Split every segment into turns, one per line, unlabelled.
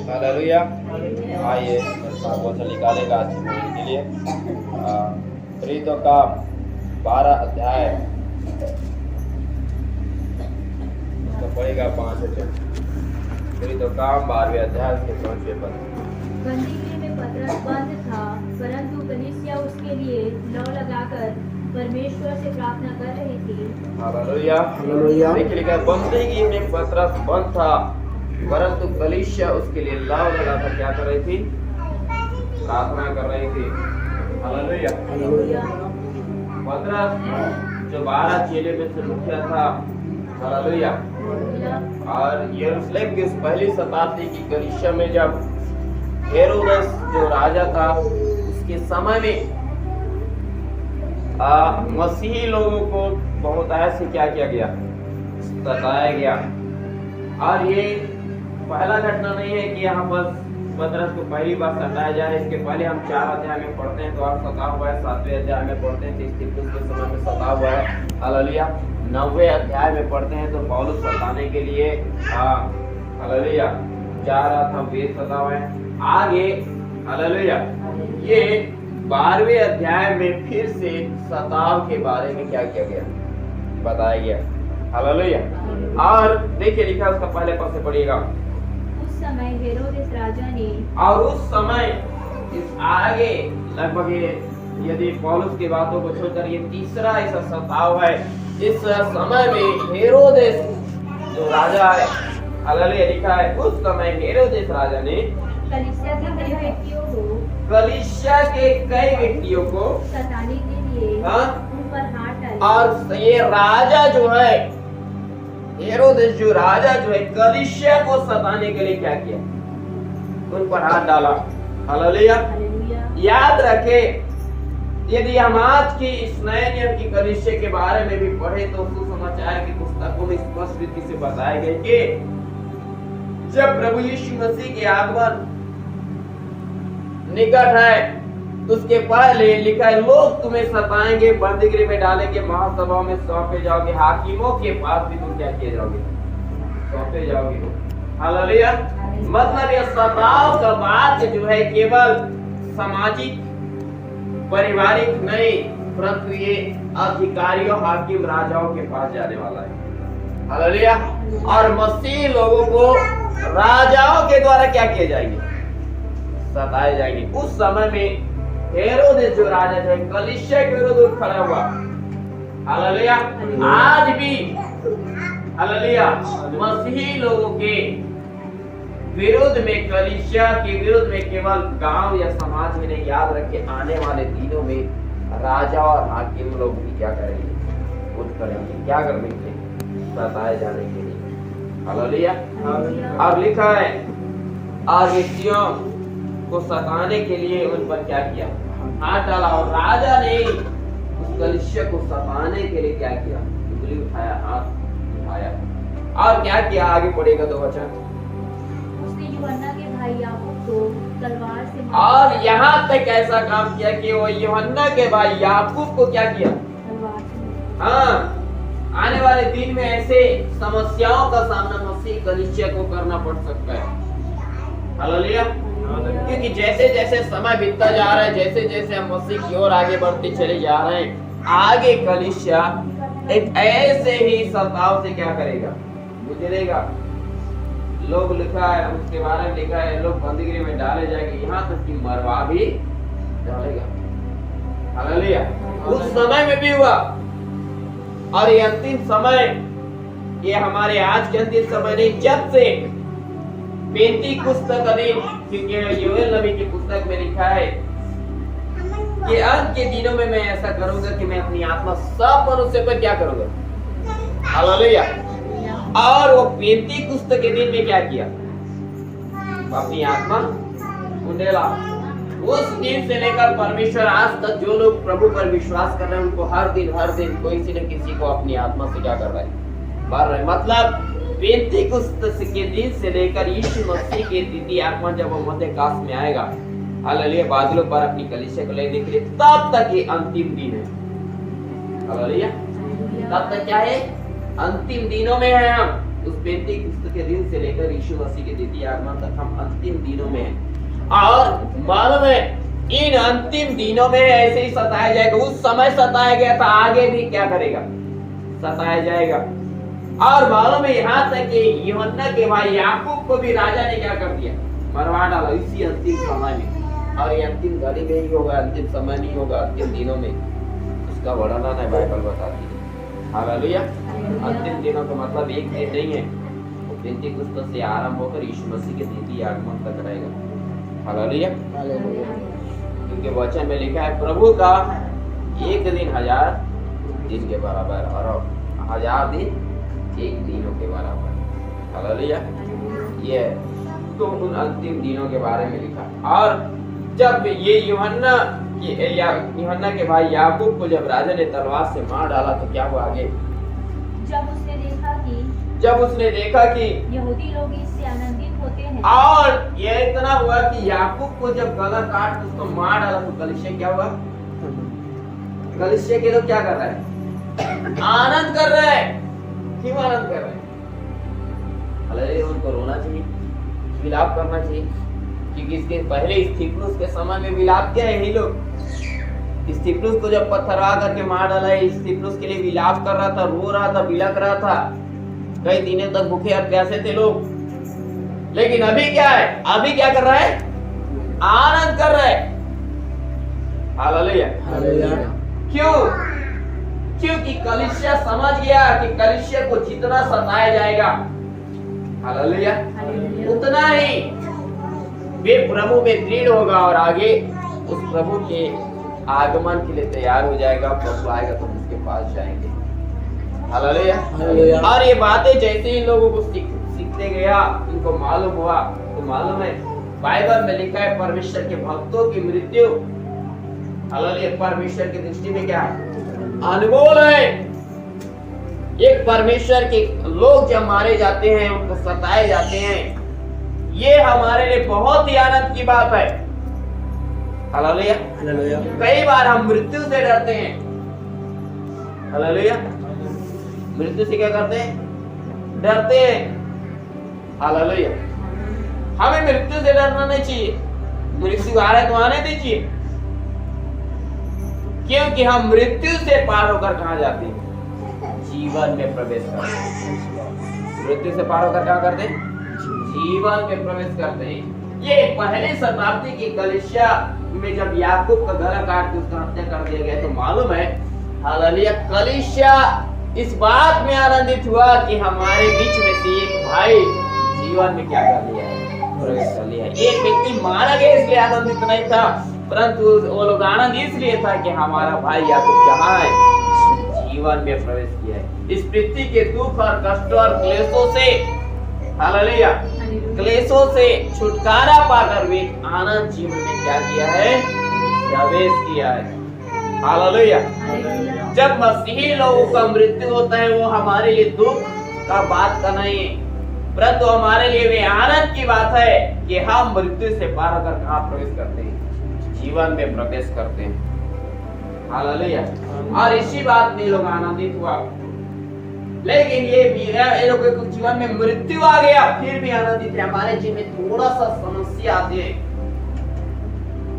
Hallelujah. आइए वचन निकालेगा आज के लिए प्रीतों का 12 अध्याय तो पढ़ेगा 5 से प्रीतों का 12वें अध्याय के 5वें पद।
बंदीगृह में पतरस बंद था, परंतु कलीसिया उसके लिए लौ लगाकर परमेश्वर से प्रार्थना कर रही थी।
हालेलुया।
हालेलुया।
देखिए लिखा है बंदीगृह में पतरस बंद था, परंतु कलीसिया उसके लिए लाव लगाकर क्या कर रही थी? प्रार्थना कर रही थी। हालेलुया।
हालेलुया।
पतरस जो 12 चेले में से मुखिया था, हालेलुया, और यरूशलेम की उस पहली शताब्दी की कलीसिया में जब हेरोदेस जो राजा था उसके समय में मसीही लोगों को बहुत ऐसे क्या किया गया? सताया गया। और ये पहला घटना नहीं है कि यहाँ बस पतरस को पहली बार सताया जाए। इसके पहले हम 4 अध्याय में पढ़ते हैं तो आप सता हुआ है, 7वें अध्याय में पढ़ते हैं तो स्तिफनुस के समय में सता हुआ है। हालेलुया। 9वें अध्याय में पढ़ते हैं तो पौलुस सताने के लिए हालेलुया जा रहा था, वे सता हुआ है। आगे हालेलुया ये 12वें अध्याय में फिर से सताव के बारे में क्या किया गया? बताया गया। हालेलुया। और देखिए लिखा उसका पहले पद से पढ़िएगा।
उस समय हेरोदेस राजा ने
और उस समय इस आगे लगभग यदि पौलुस की बातों को छोड़कर ये तीसरा ऐसा सताव है। इस समय में हेरोदेस जो राजा है, हालेलुया, लिखा है उस समय हेरोदेस राजा ने
कलीसिया के कई व्यक्तियों को
कलीसिया के कई व्यक्तियों को
सताने के लिए उन पर हाथ डाले।
और ये राजा जो है हेरोदेस जो राजा जो है कलीसिया को सताने के लिए क्या किया? उन पर हाथ डाला। हालेलुया। याद रखे यदि हम आज की इस नए नियम की कलीसिया के बारे में भी पढ़े तो सुसमाचार की पुस्तकों में स्पष्ट रीति से बताया गया कि जब प्रभु यीशु मसीह के आगमन निकट है तो उसके पहले लिखा है लोग तुम्हें सताएंगे, बंदीगृह में डालेंगे, महासभा में सौंपे जाओगे, हाकिमों के पास भी तुम क्या किए जाओगे? सौंपे जाओगे। हालेलुया। मतलब ये सताव का बात जो है केवल सामाजिक पारिवारिक नहीं, परंतु ये अधिकारियों हाकिम राजाओं के पास जाने वाला है। हालेलुया। और मसीह लोगों को राजाओं के द्वारा क्या किए जाएंगे? सताए जाएंगे। उस समय में हेरोदेस जो राजा है कलीसिया के विरुद्ध खड़ा हुआ। हालेलुया। आज भी हालेलुया मसीही लोगों के विरुद्ध में, कलीसिया के विरुद्ध में केवल गांव या समाज में नहीं, याद रखे आने वाले दिनों में राजा और हाकिम लोग भी क्या करेंगे? कुछ करेंगे। क्या करने के लिए? सताए जाने के लिए। हालेलुया। और लिखा है और व्यक्तियों को सताने के लिए उन पर क्या किया? हाथ डाला। और राजा ने उस कलीसिया को सताने के लिए क्या किया? उंगली उठाया, हाथ उठाया। और क्या किया? आगे पढ़ेगा तो वचन।
उसने यूहन्ना के भाई याकूब को तलवार से
और यहाँ तक ऐसा काम किया कि वो यूहन्ना के भाई याकूब को क्या किया?
तलवार से।
हाँ, आने वाले दिन में ऐसे समस्याओं का सामना मसीह कलीसिया को करना पड़ सकता है। हालेलुया। क्योंकि जैसे जैसे समय बीतता जा रहा है, जैसे जैसे हम मसीह की ओर आगे बढ़ते चले जा रहे हैं, आगे कलीसिया एक ऐसे ही सताव से क्या करेगा? गुजरेगा। लोग लिखा है उसके बारे में लिखा है लोग बंदीगृह में डाले जाएंगे, यहाँ तक कि मरवा भी डालेगा। हालेलुया। उस समय में भी हुआ। और ये अंतिम समय, ये हमारे आज के अंतिम समय नहीं, जब से पेंतीकुस्त का दिन, क्योंकि योएल नबी की पुस्तक में लिखा है कि अंत के दिनों में मैं ऐसा करूंगा कि मैं अपनी आत्मा सब मनुष्य पर क्या करूंगा? हालेलुया। और वो पेंतीकुस्त के दिन में क्या किया? अपनी आत्मा उंडेला। उस दिन से लेकर परमेश्वर आज तक जो लोग प्रभु पर विश्वास कर रहे हैं उनको हर दिन कोई न किसी को अपनी आत्मा से क्या कर रहा है? भर रहा है। मतलब पेंतीकुस्त के दिन से लेकर यीशु मसीह के द्वितीय आगमन जब वो मध्य काश में आएगा, हालेलुया, बादलों पर अपनी कलीसिया को लेने के लिए, तब तक ये अंतिम दिन है। हालेलुया। तब तक क्या है? अंतिम दिनों में है हम। उस पेंतीकुस्त के दिन से लेकर यीशु मसीह के द्वितीय आगमन तक हम अंतिम दिनों में हैं। और मालूम है इन अंतिम दिनों में ऐसे ही सताया जाएगा। उस समय सताया गया था, आगे भी क्या करेगा? सताया जाएगा। और मालूम है यहाँ तक कि यूहन्ना के भाई याकूब को भी राजा ने क्या कर दिया? मरवा डाला इसी अंतिम समय में। और ये अंतिम घड़ी में ही होगा, अंतिम समय नहीं होगा, अंतिम दिनों में। उसका वर्णन है बाइबल बताती है। हालेलुया। अंतिम दिनों का मतलब एक दिन नहीं है, वो पेंतीकुस्त से आरंभ होकर यीशु मसीह के द्वितीय आगमन तक रहेगा। हालेलुया। क्योंकि वचन में लिखा है प्रभु का एक दिन 1000 दिन के बराबर और 1000 दिन एक दिनों के बराबर। हालेलुया। ये तो उन अंतिम दिनों के बारे में लिखा। और जब ये यूहन्ना के भाई याकूब को जब राजा ने तलवार से मार डाला तो क्या हुआ आगे?
जब उसने देखा कि यहूदी लोग इससे आनंदित होते हैं।
और ये इतना हुआ कि याकूब को जब गला काट उसको मार डाला तो कलीसिया क्या हुआ? कलीसिया के लोग क्या कर रहे हैं? आनंद कर रहे हैं। क्यों आनंद कर रहे हैं? हालांकि उनको रोना चाहिए, विलाप करना चाहिए, क्योंकि इसके पहले स्तिफनुस के समय में विलाप किया है। यही लोग स्तिफनुस को जब पत्थरवा करके मार डाला है, स्तिफनुस के लिए विलाप कर रहा था, रो रहा था, बिलक रहा था। कई दिनों तक भूखे और प्यासे थे लोग। लेकिन अभी क्या है? अभी क्या कर रहा है? आनंद कर रहा है। हालेलुया। क्यों? क्योंकि कलीसिया समझ गया कि कलीसिया को जितना सताया जाएगा, हालेलुया, उतना ही वे प्रभु में दृढ़ होगा और आगे उस प्रभु के आगमन के लिए तैयार हो जाएगा। प्रभु आएगा तो उसके पास जाएंगे। हालेलुया। और ये बातें जैसे ही लोगों को सीखते गया, इनको मालूम हुआ, तो मालूम है बाइबल में लिखा है परमेश्वर के भक्तों की मृत्यु, हालेलुया, परमेश्वर की दृष्टि में क्या है? अनमोल है। एक परमेश्वर के लोग जब मारे जाते हैं, उनको सताए जाते हैं, ये हमारे लिए बहुत ही आनंद की बात है। हालेलुया। कई बार हम मृत्यु से डरते हैं। हालेलुया। मृत्यु से क्या करते हैं? डरते हैं। हालेलुया। हमें मृत्यु से डरना नहीं चाहिए। मृत्यु आ रहा है तो आने दीजिए, क्योंकि हम मृत्यु से पार होकर कहां जाते हैं? जीवन में प्रवेश करते हैं। मृत्यु से पार होकर क्या करते हैं? जीवन में प्रवेश करते हैं। ये पहले शताब्दी की कलीसिया में जब याकूब का गला काट के उसका हत्या कर दिया गया तो मालूम है, हालेलुया, कलीसिया इस बात में आनंदित हुआ कि हमारे बीच में से एक भाई जीवन में क्या कर लिया है? प्रवेश कर लिया है। एक व्यक्ति मारा गया इसलिए आनंदित नहीं था, परंतु वो लोग आनंद इसलिए था कि हमारा भाई याकूब कहाँ है? जीवन में प्रवेश किया है। इस पृथ्वी के दुख और कष्ट और क्लेशों से, हालेलुया, क्लेशों से छुटकारा पाकर वे आनंद जीवन में क्या किया है? प्रवेश किया है। हालेलुया। जब मसीही लोगों का मृत्यु होता है, वो हमारे लिए दुख का बात का नहीं है, परंतु हमारे लिए वे आनंद की बात है कि हम मृत्यु से पार होकर कहाँ प्रवेश करते हैं? जीवन में प्रवेश करते हैं। हालेलुया। और इसी बात में लोग आनंदित हुआ। लेकिन ये लोगों के जीवन में मृत्यु आ गया, फिर भी आनंदित है। हमारे जीवन में थोड़ा सा समस्या आती है,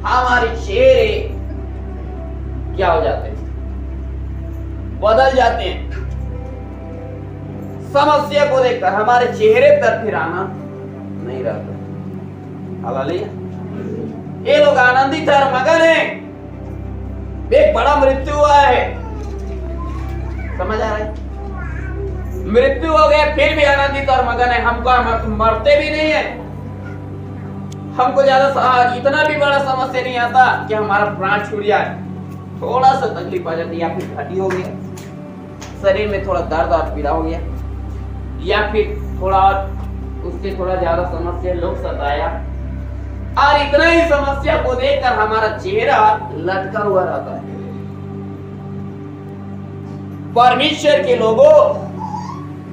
हमारे चेहरे क्या हो जाते हैं? बदल जाते हैं। समस्या को देखकर हमारे चेहरे पर फिर आनंद नहीं रहता। हालेलुया। ये लोग आनंदित है और मगन है। एक बड़ा मृत्यु हुआ है, समझ आ रहा है? मृत्यु हो गया फिर भी आनंदित और मगन है। हमको मरते भी नहीं है, हमको ज्यादा इतना भी बड़ा समस्या नहीं आता कि हमारा प्राण छूट जाए। थोड़ा सा तकलीफ आ जाती है, या फिर घटी हो गया, शरीर में थोड़ा दर्द और पीड़ा हो गया, या फिर थोड़ा उससे थोड़ा ज्यादा समस्या लोग सताया, और इतना ही समस्या को देखकर हमारा चेहरा लटका हुआ रहता है। परमेश्वर के लोगों,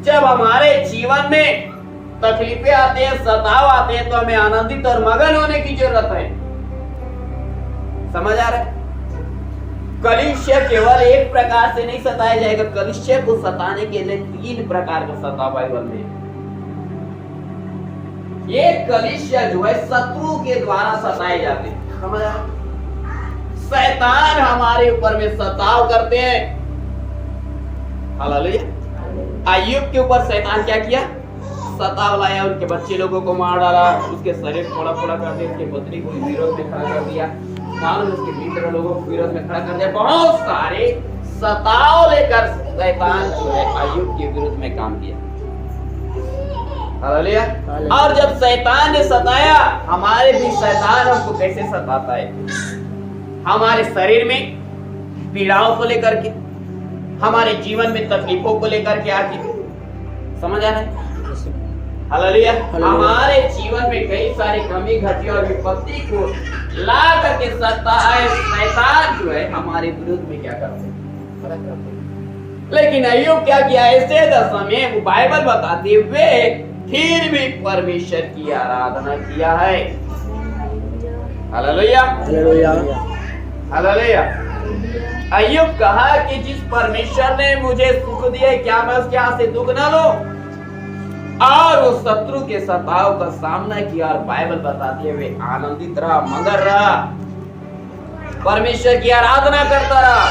जब हमारे जीवन में तकलीफें आते हैं, सताव आते हैं, तो हमें आनंदित और मगन होने की जरूरत है। समझ आ रहा है? कलीसिया केवल एक प्रकार से नहीं सताया जाएगा। कलीसिया को सताने के लिए 3 प्रकार का सताव बाइबल में। ये कलीसिया जो है शत्रु के द्वारा सताए जाते हैं। समझ आया? शैतान हमारे ऊपर में सताव करते हैं। हालेलुया। अय्यूब के ऊपर शैतान क्या किया? सताव लाया, उनके बच्चे लोगों को मार डाला, उसके शरीर फोड़ा फोड़ा कर दिया, उसके पत्नी को विरोध में खड़ा कर दिया, मानो उसके मित्र लोगों को विरोध में खड़ा कर दिया। बहुत सारे सताव लेकर शैतान जो है अय्यूब के विरुद्ध में काम किया। हालेलुया। और जब शैतान ने सताया, हमारे भी शैतान हमको कैसे सताता है? हमारे शरीर में पीड़ाओं को लेकर के, हमारे जीवन में तकलीफों को लेकर के आके, समझ आ रहा है? हालेलुया। हमारे जीवन में कई सारी कमी घटी और विपत्ति को ला करके सताए शैतान जो है हमारे विरुद्ध में क्या करते हैं? लेकिन अय्यूब क्या किया? ऐसे दशा में वो बाइबल बताती वे फिर भी परमेश्वर की आराधना किया है। Hallelujah, hallelujah, hallelujah. अय्यूब कहा कि जिस परमेश्वर ने मुझे सुख दिया, क्या मैं उसके हाथ से दुख ना लूं? और वो शत्रु के सताव का सामना किया और बाइबल बताती है वे आनंदित रहा, मगन रहा, परमेश्वर की आराधना करता रहा।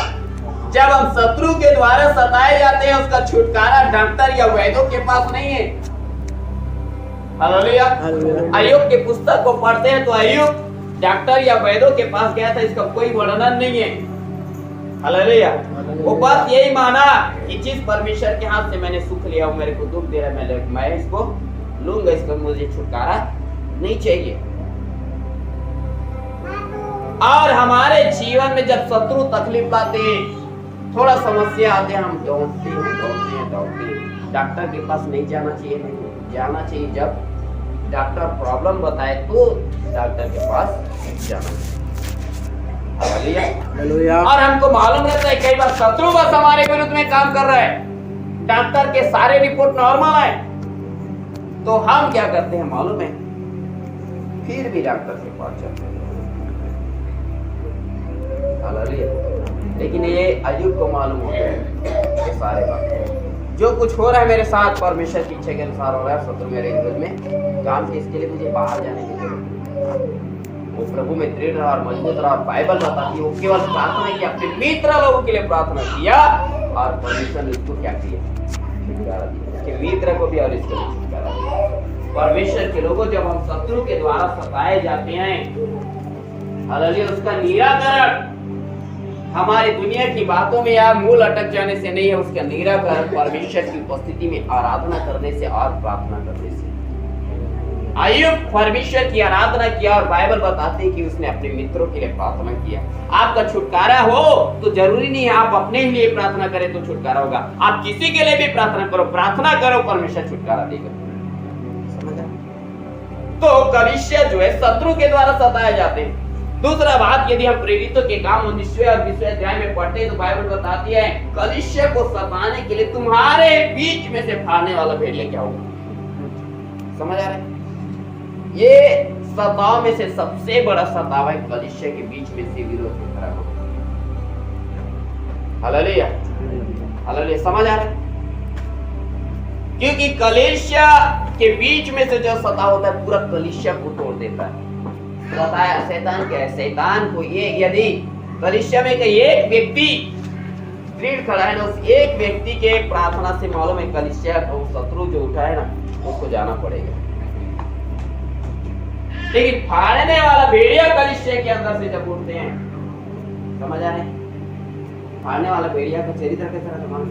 जब हम शत्रु के द्वारा सताए जाते हैं, उसका छुटकारा डॉक्टर या वैद्यों के पास नहीं है। हालेलुया। अय्यूब के पुस्तक को पढ़ते हैं तो अय्यूब डॉक्टर या वैद्यों के पास गया था, इसका कोई वर्णन नहीं है। हालेलुया। वो बात यही माना कि जिस परमेश्वर के हाथ से मैंने सुख लिया, वो मेरे को दुख दे रहा है, मैं इसको लूंगा, इसको मुझे छुटकारा नहीं चाहिए। और हमारे जीवन में जब शत्रु तकलीफ लाते हैं, थोड़ा समस्या आते हैं, हम दौड़ते हैं। डॉक्टर के पास नहीं जाना चाहिए, नहीं जाना चाहिए। जब डॉक्टर प्रॉब्लम बताए तो डॉक्टर के पास जाना चाहिए। हालेलुया। और हमको मालूम रहता है कई बार शत्रु बस हमारे विरुद्ध में काम कर रहा है, डॉक्टर के सारे रिपोर्ट नॉर्मल है, तो हम क्या करते हैं मालूम है? फिर भी डॉक्टर के पास जाते हैं। हालेलुया। लेकिन ये अय्यूब को मालूम होता है ये सारे बात, जो कुछ हो रहा है मेरे साथ परमेश्वर की इच्छा के अनुसार हो रहा है, शत्रु मेरे विरुद्ध में काम किया, इसके लिए मुझे बाहर जाने की जरूरत नहीं। वो प्रभु में दृढ़ रहा और मजबूत रहा। बाइबल बताती है वो केवल प्रार्थना की, अपने मित्र लोगों के लिए प्रार्थना किया और परमेश्वर ने उसको क्या किया? छुटकारा दिया, उसके मित्र को भी और इसको भी छुटकारा दिया। परमेश्वर के लोगों, जब हम शत्रु के द्वारा सताए जाते हैं, हालेलुया, उसका निराकरण हमारी दुनिया की बातों में या मूल अटक जाने से नहीं है, उसका निराकरण परमेश्वर की उपस्थिति में आराधना करने से और प्रार्थना करने से। अय्यूब परमेश्वर की आराधना किया और बाइबल बताती है कि उसने अपने मित्रों के लिए प्रार्थना किया। आपका छुटकारा हो तो जरूरी नहीं है आप अपने ही लिए प्रार्थना करें तो छुटकारा होगा, आप किसी के लिए भी प्रार्थना करो, प्रार्थना करो, परमेश्वर छुटकारा देगा। समझा? तो कलीसिया जो है शत्रु के द्वारा सताए जाते हैं। दूसरा बात, यदि हम प्रेरितों के काम 19वें और 20वें अध्याय में पढ़ते हैं तो बाइबल बताती है कलीसिया को सताने के लिए तुम्हारे बीच में से फाड़ने वाला भेड़िया क्या होगा। समझ आ रहा है? ये सताव में से सबसे बड़ा सताव है कलीसिया के बीच में से विरोध में खड़ा होगा। Hallelujah, hallelujah. समझ आ रहा है? क्योंकि कलीसिया के बीच में से जो सताव होता है पूरा कलीसिया को तोड़ देता है। बताया शैतान क्या है? शैतान को ये, यदि कलीसिया में एक व्यक्ति दृढ़ खड़ा है ना, उस एक व्यक्ति के प्रार्थना से मालूम है कलीसिया को शत्रु जो उठा है ना उसको जाना पड़ेगा। लेकिन फाड़ने वाला भेड़िया कलीसिया के अंदर से जब उठते हैं, समझ आ रहे हैं? फाड़ने वाला भेड़िया का चरित्र कैसा रहता है?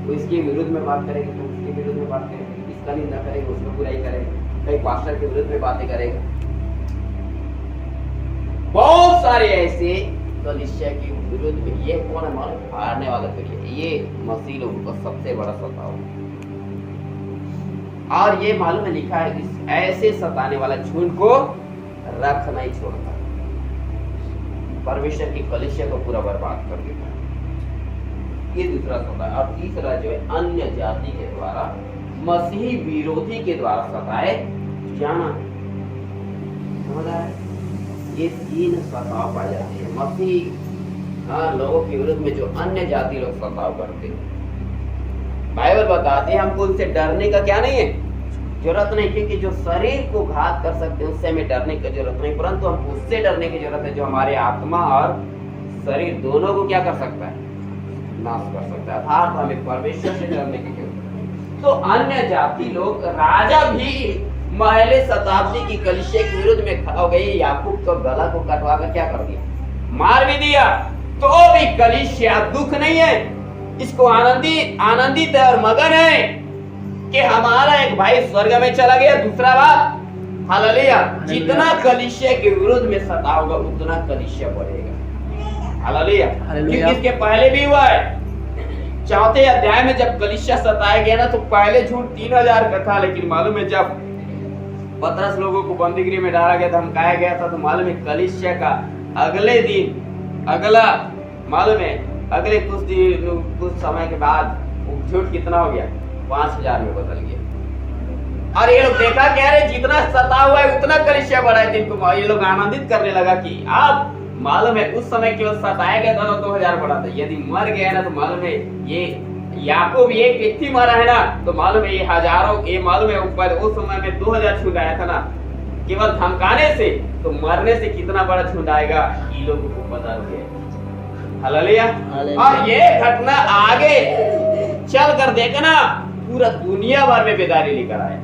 वो इसके विरुद्ध में बात करेगा तो उसके विरुद्ध में बात करेगा, इसका निंदा करेगा, उसमें बुराई करेगा, कई पास्टर के विरुद्ध में बातें करेगा। बहुत सारे ऐसे कलीसिया के विरुद्ध में, ये कौन है मालूम? फाड़ने वाला भेड़िया, ये मसीह लोगों का सबसे बड़ा सताव। और ये मालूम है लिखा है इस ऐसे सताने वाला झुंड को रख नहीं छोड़ता, परमेश्वर की कलीसिया को पूरा बर्बाद कर देता है। ये दूसरा सताव। और तीसरा जो है अन्य जाति के द्वारा, मसीही विरोधी के द्वारा सताए जाना। समझ आ रहा है? ये तीन सताव पाए जाते हैं मसीह लोगों के विरुद्ध में जो अन्य जाति लोग सताव करते हैं। बाइबल बताते हैं हमको उनसे डरने का क्या नहीं है? जरूरत नहीं, क्योंकि जो शरीर को घात कर सकते हैं उससे हमें डरने की जरूरत नहीं, परंतु हम उससे डरने की जरूरत है जो हमारे आत्मा और शरीर दोनों को क्या कर सकता है, नाश कर सकता है। अर्थात हमें परमेश्वर से डरने की जरूरत है। तो अन्य जाति लोग, राजा भी पहले शताब्दी की कलीसिया के विरुद्ध में खड़ा हो गए, याकूब को गला को कटवा कर क्या कर दिया, मार भी दिया। तो भी कलीसिया दुख नहीं है, इसको आनंदित है और मगन है कि हमारा एक भाई स्वर्ग में चला गया। दूसरा बात, हालेलुया, जितना कलीसिया के विरुद्ध में सताओगा उतना कलीसिया बढ़ेगा। हालेलुया, क्योंकि इसके पहले भी हुआ है। चौथे अध्याय में जब कलीसिया सताया गया ना, तो पहले झूठ 3000 का था, लेकिन मालूम है जब पतरस लोगों को बंदीगृह में डाला गया, धमकाया गया था, तो मालूम है कलीसिया का अगले दिन, मालूम है अगले कुछ समय के बाद झूठ कितना हो गया, 5000 में बदल गया। और ये लोग देखा क्या रे, जितना सता हुआ है उतना कलीसिया बढ़ा है। इनको ये लोग आनंदित करने लगा कि अब मालूम है उस समय केवल सताया गया था तो 2000 बढ़ा था, यदि मर गया ना तो मालूम है ये याकूब एक व्यक्ति मरा है ना, तो मालूम है ये हजारों, ये मालूम है ऊपर उस समय में 2000 छूट आया था ना केवल धमकाने से, तो मरने से कितना बड़ा छूट आएगा ये लोगों को पता हो गया। हालेलुया। और ये घटना आगे चल कर देखना पूरा दुनिया भर में बेदारी लेकर आए।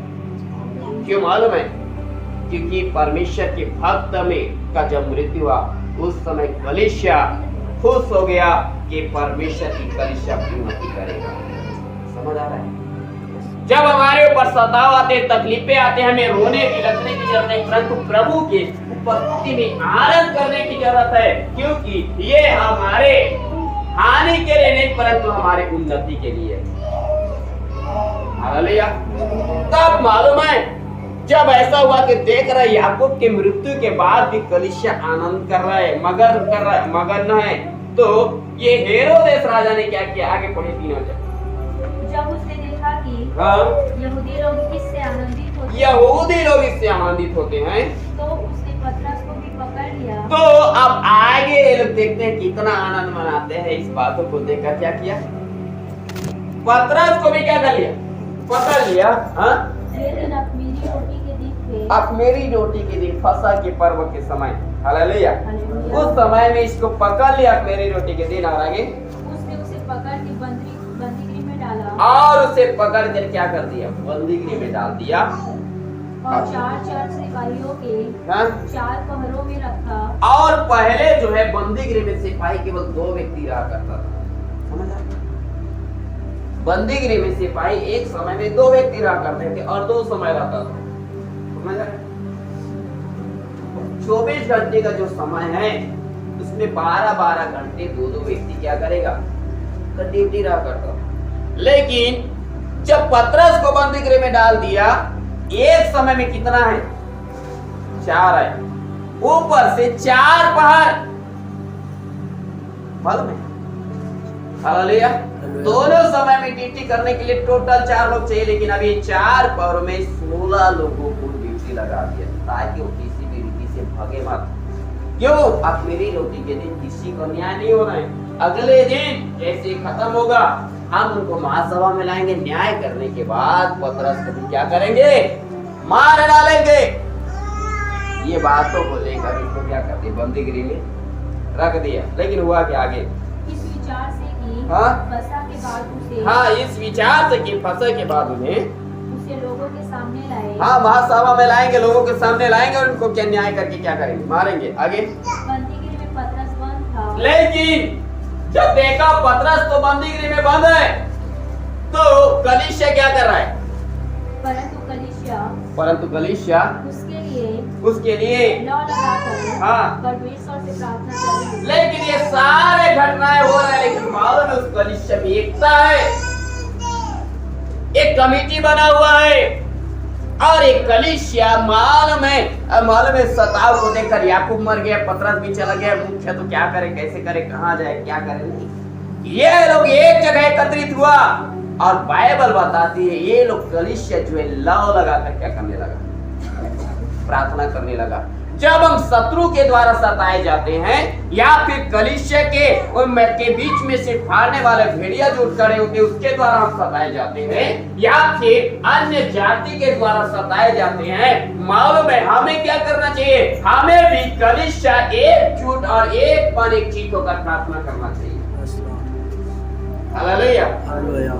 क्यों मालूम है, क्योंकि परमेश्वर के भक्त में का जब मृत्यु हुआ उस समय कलीसिया खुश हो गया कि परमेश्वर की कलीसिया उन्नति करेगा। समझ आ रहा है? जब हमारे ऊपर सताव आते, तकलीफें आते, हमें रोने बिलखने की जरूरत नहीं, परंतु प्रभु के उपस्थिति में आनंद करने की जरूरत है, क्योंकि ये हमारे हानि के लिए नहीं परंतु हमारे उन्नति के लिए। हालेलुया। तब मालूम है जब ऐसा हुआ कि देख रहे याकूब के मृत्यु के बाद भी कलीसिया आनंद कर रहा है, मगन है, तो ये हेरोदेस राजा ने क्या किया, आगे पढ़े 3 अध्याय।
जब उसने देखा कि यहूदी लोग इससे आनंदित होते हैं, तो उसने पतरस को भी पकड़ लिया। तो अब आगे ये लोग देखते हैं कितना आनंद मनाते हैं। इस बातों को देखकर क्या किया, पतरस को भी क्या कर लिया, पकड़ लिया। अब मेरी रोटी के दिन फसह के पर्व के समय, हालेलुया, उस समय में इसको पकड़ लिया मेरी रोटी के दिन। और आगे उसने उसे पकड़ के बंदीगृह में डाला,
और उसे पकड़ कर क्या कर दिया, बंदीगृह में डाल दिया,
और 4 सिपाहियों के 4 पहरों में रखा।
और पहले जो है बंदीगृह में सिपाही केवल 2 व्यक्ति रहा करता था। समझ आया? बंदीगृह में सिपाही एक समय में 2 व्यक्ति रहा करते थे और 2 समय रहता था। 24 घंटे का जो समय है उसमें 12 घंटे 2 व्यक्ति क्या करेगा, ड्यूटी रहा करता। लेकिन जब पतरस को बंदीगृह में डाल दिया, एक समय में कितना है, 4 है, ऊपर से 4 पहर, मालूम है? हालेलुया। दोनों समय में ड्यूटी करने के लिए टोटल 4 लोग चाहिए, लेकिन अभी 4 पहरों में 16 लोगों को ड्यूटी लगा दिया ताकि वो किसी भी रीति से भागे मत। क्यों? अब मेरी रोटी के दिन किसी को न्याय नहीं होना है। अगले दिन जैसे खत्म होगा हम उनको महासभा में लाएंगे, न्याय करने के बाद पतरस को भी क्या करेंगे, मार डालेंगे। ये बातों को लेकर इनको क्या कर दिया, बंदीगृह में रख दिया। लेकिन हुआ क्या आगे,
इस विचार से कि फसह के बाद उसे,
इस विचार से कि फसह के बाद उन्हें
उसे लोगों के सामने लाए,
महासभा में लाएंगे, लोगों के सामने लाएंगे और उनको क्या न्याय करके क्या करेंगे, मारेंगे। आगे
बंदीगृह में पतरस बंद था,
लेकिन जब देखा पतरस तो बंदीगृह में बंद है, तो कलीसिया क्या कर रहा है, परंतु कलीसिया उसके लिए
लौ लगाकर परमेश्वर से प्रार्थना कर रही है।
लेकिन ये सारे घटनाएं हो रहे हैं, लेकिन मालूम है उस कलीसिया में एकता है, एक कमेटी बना हुआ है, और एक कलीसिया मालूम है सताव को देखकर याकूब मर गया, पतरस भी चला गया, मुख्य तो क्या करे, कैसे करे, कहाँ जाए, क्या करे, नहीं। ये लोग एक जगह एकत्रित हुआ और बाइबल बताती है ये लोग कलीसिया जो है लौ लगाकर क्या करने लगा, प्रार्थना करने लगा। जब हम शत्रु के द्वारा सताए जाते हैं या फिर कलीसिया के बीच में से फाड़ने वाले भेड़िया जो खड़े होते हैं उसके द्वारा हम सताए जाते हैं या फिर अन्य जाति के द्वारा सताए जाते हैं, मालूम है हमें क्या करना चाहिए? हमें भी कलीसिया एकजुट और एक मन एक चीज होकर प्रार्थना करना चाहिए। हालेलुया।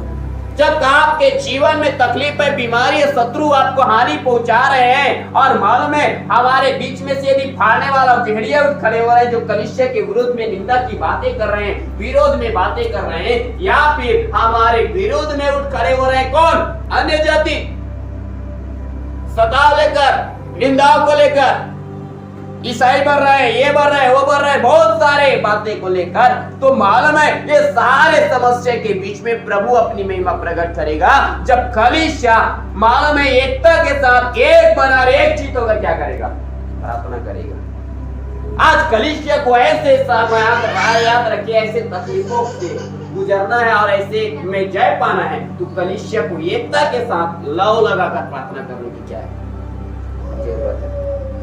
जब आपके जीवन में तकलीफ है, बीमारी है, शत्रु आपको हानि पहुंचा रहे हैं और मालूम है हमारे बीच में से यदि फाड़ने वाला भेड़िया उठ खड़े हो रहे हैं जो कलीसिया के विरुद्ध में निंदा की बातें कर रहे हैं, विरोध में बातें कर रहे हैं, या फिर हमारे विरोध में उठ खड़े हो रहे हैं कौन? अन्य जाति, सताव लेकर, निंदाओं को लेकर, ईसाई बढ़ रहे हैं, ये बढ़ रहे हैं, वो बढ़ रहे हैं, बहुत सारे बातें को लेकर, तो मालूम है ये सारे समस्या के बीच में प्रभु अपनी महिमा प्रकट करेगा जब कलीसिया मालूम है एकता के साथ एक बना एक चीज होकर क्या करेगा? प्रार्थना करेगा। आज कलीसिया को ऐसे याद रखिए, ऐसे तकलीफों से गुजरना है और ऐसे में जय पाना है तो कलीसिया को एकता के साथ लव लगाकर प्रार्थना करने की क्या है जरूरत है।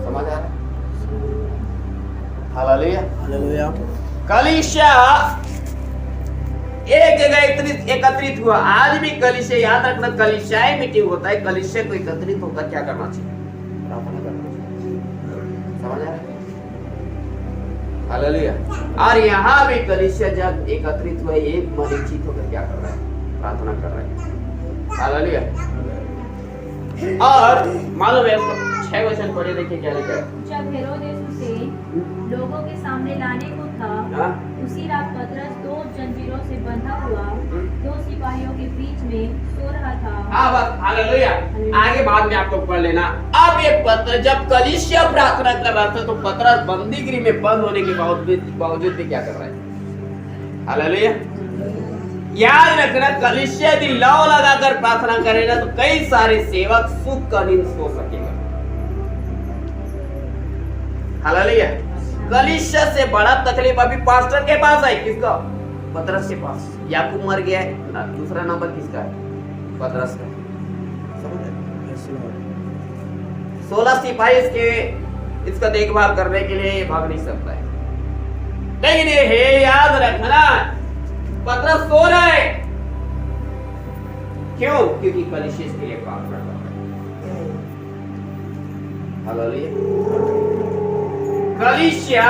समझ आ रहा है? हालेलुया। कलीसिया एक जगह एकत्रित हुआ। आज भी कलीसिया, याद रखना, कलीसियाई मीटिंग होता है, कलीसिया को एकत्रित होकर क्या करना चाहिए? प्रार्थना करना चाहिए। समझ आ रहा है? हालेलुया। और यहाँ भी कलीसिया जब एकत्रित हुआ एक मन एक चीज होकर क्या कर रहा है? प्रार्थना कर रहा है। हालेलुया। और मालूम है 6 वचन पढ़े, देखिए क्या लिखा है।
जब हेरोदेस उसे लोगों के सामने लाने को था, उसी रात पतरस 2 जंजीरों से बंधा हुआ 2 सिपाहियों के बीच में सो रहा था।
हाँ बस, हालेलुया। आगे बाद में आप लोग पढ़ लेना। अब ये पत्र जब कलीसिया प्रार्थना कर रहा था तो पतरस बंदीगृह में बंद होने के बावजूद भी क्या कर रहा है? हालेलुया। याद रखना, कलीसिया यदि लव लगाकर प्रार्थना करेगा तो कई सारे सेवक सुख का नींद सो सकेगा। हालेलुया। कलीसिया से बड़ा तकलीफ अभी पास्टर के पास है, किसका? पतरस के पास। याकूब मर गया है ना, दूसरा नंबर किसका है? पतरस का। 16 सिपाही इसका देखभाल करने के लिए भाग नहीं सकता है, लेकिन ये याद रखना पतरस सो रहा है। क्यों? क्योंकि कलीसिया के लिए प्रार्थना कर रहा है। हालेलुया। कलीसिया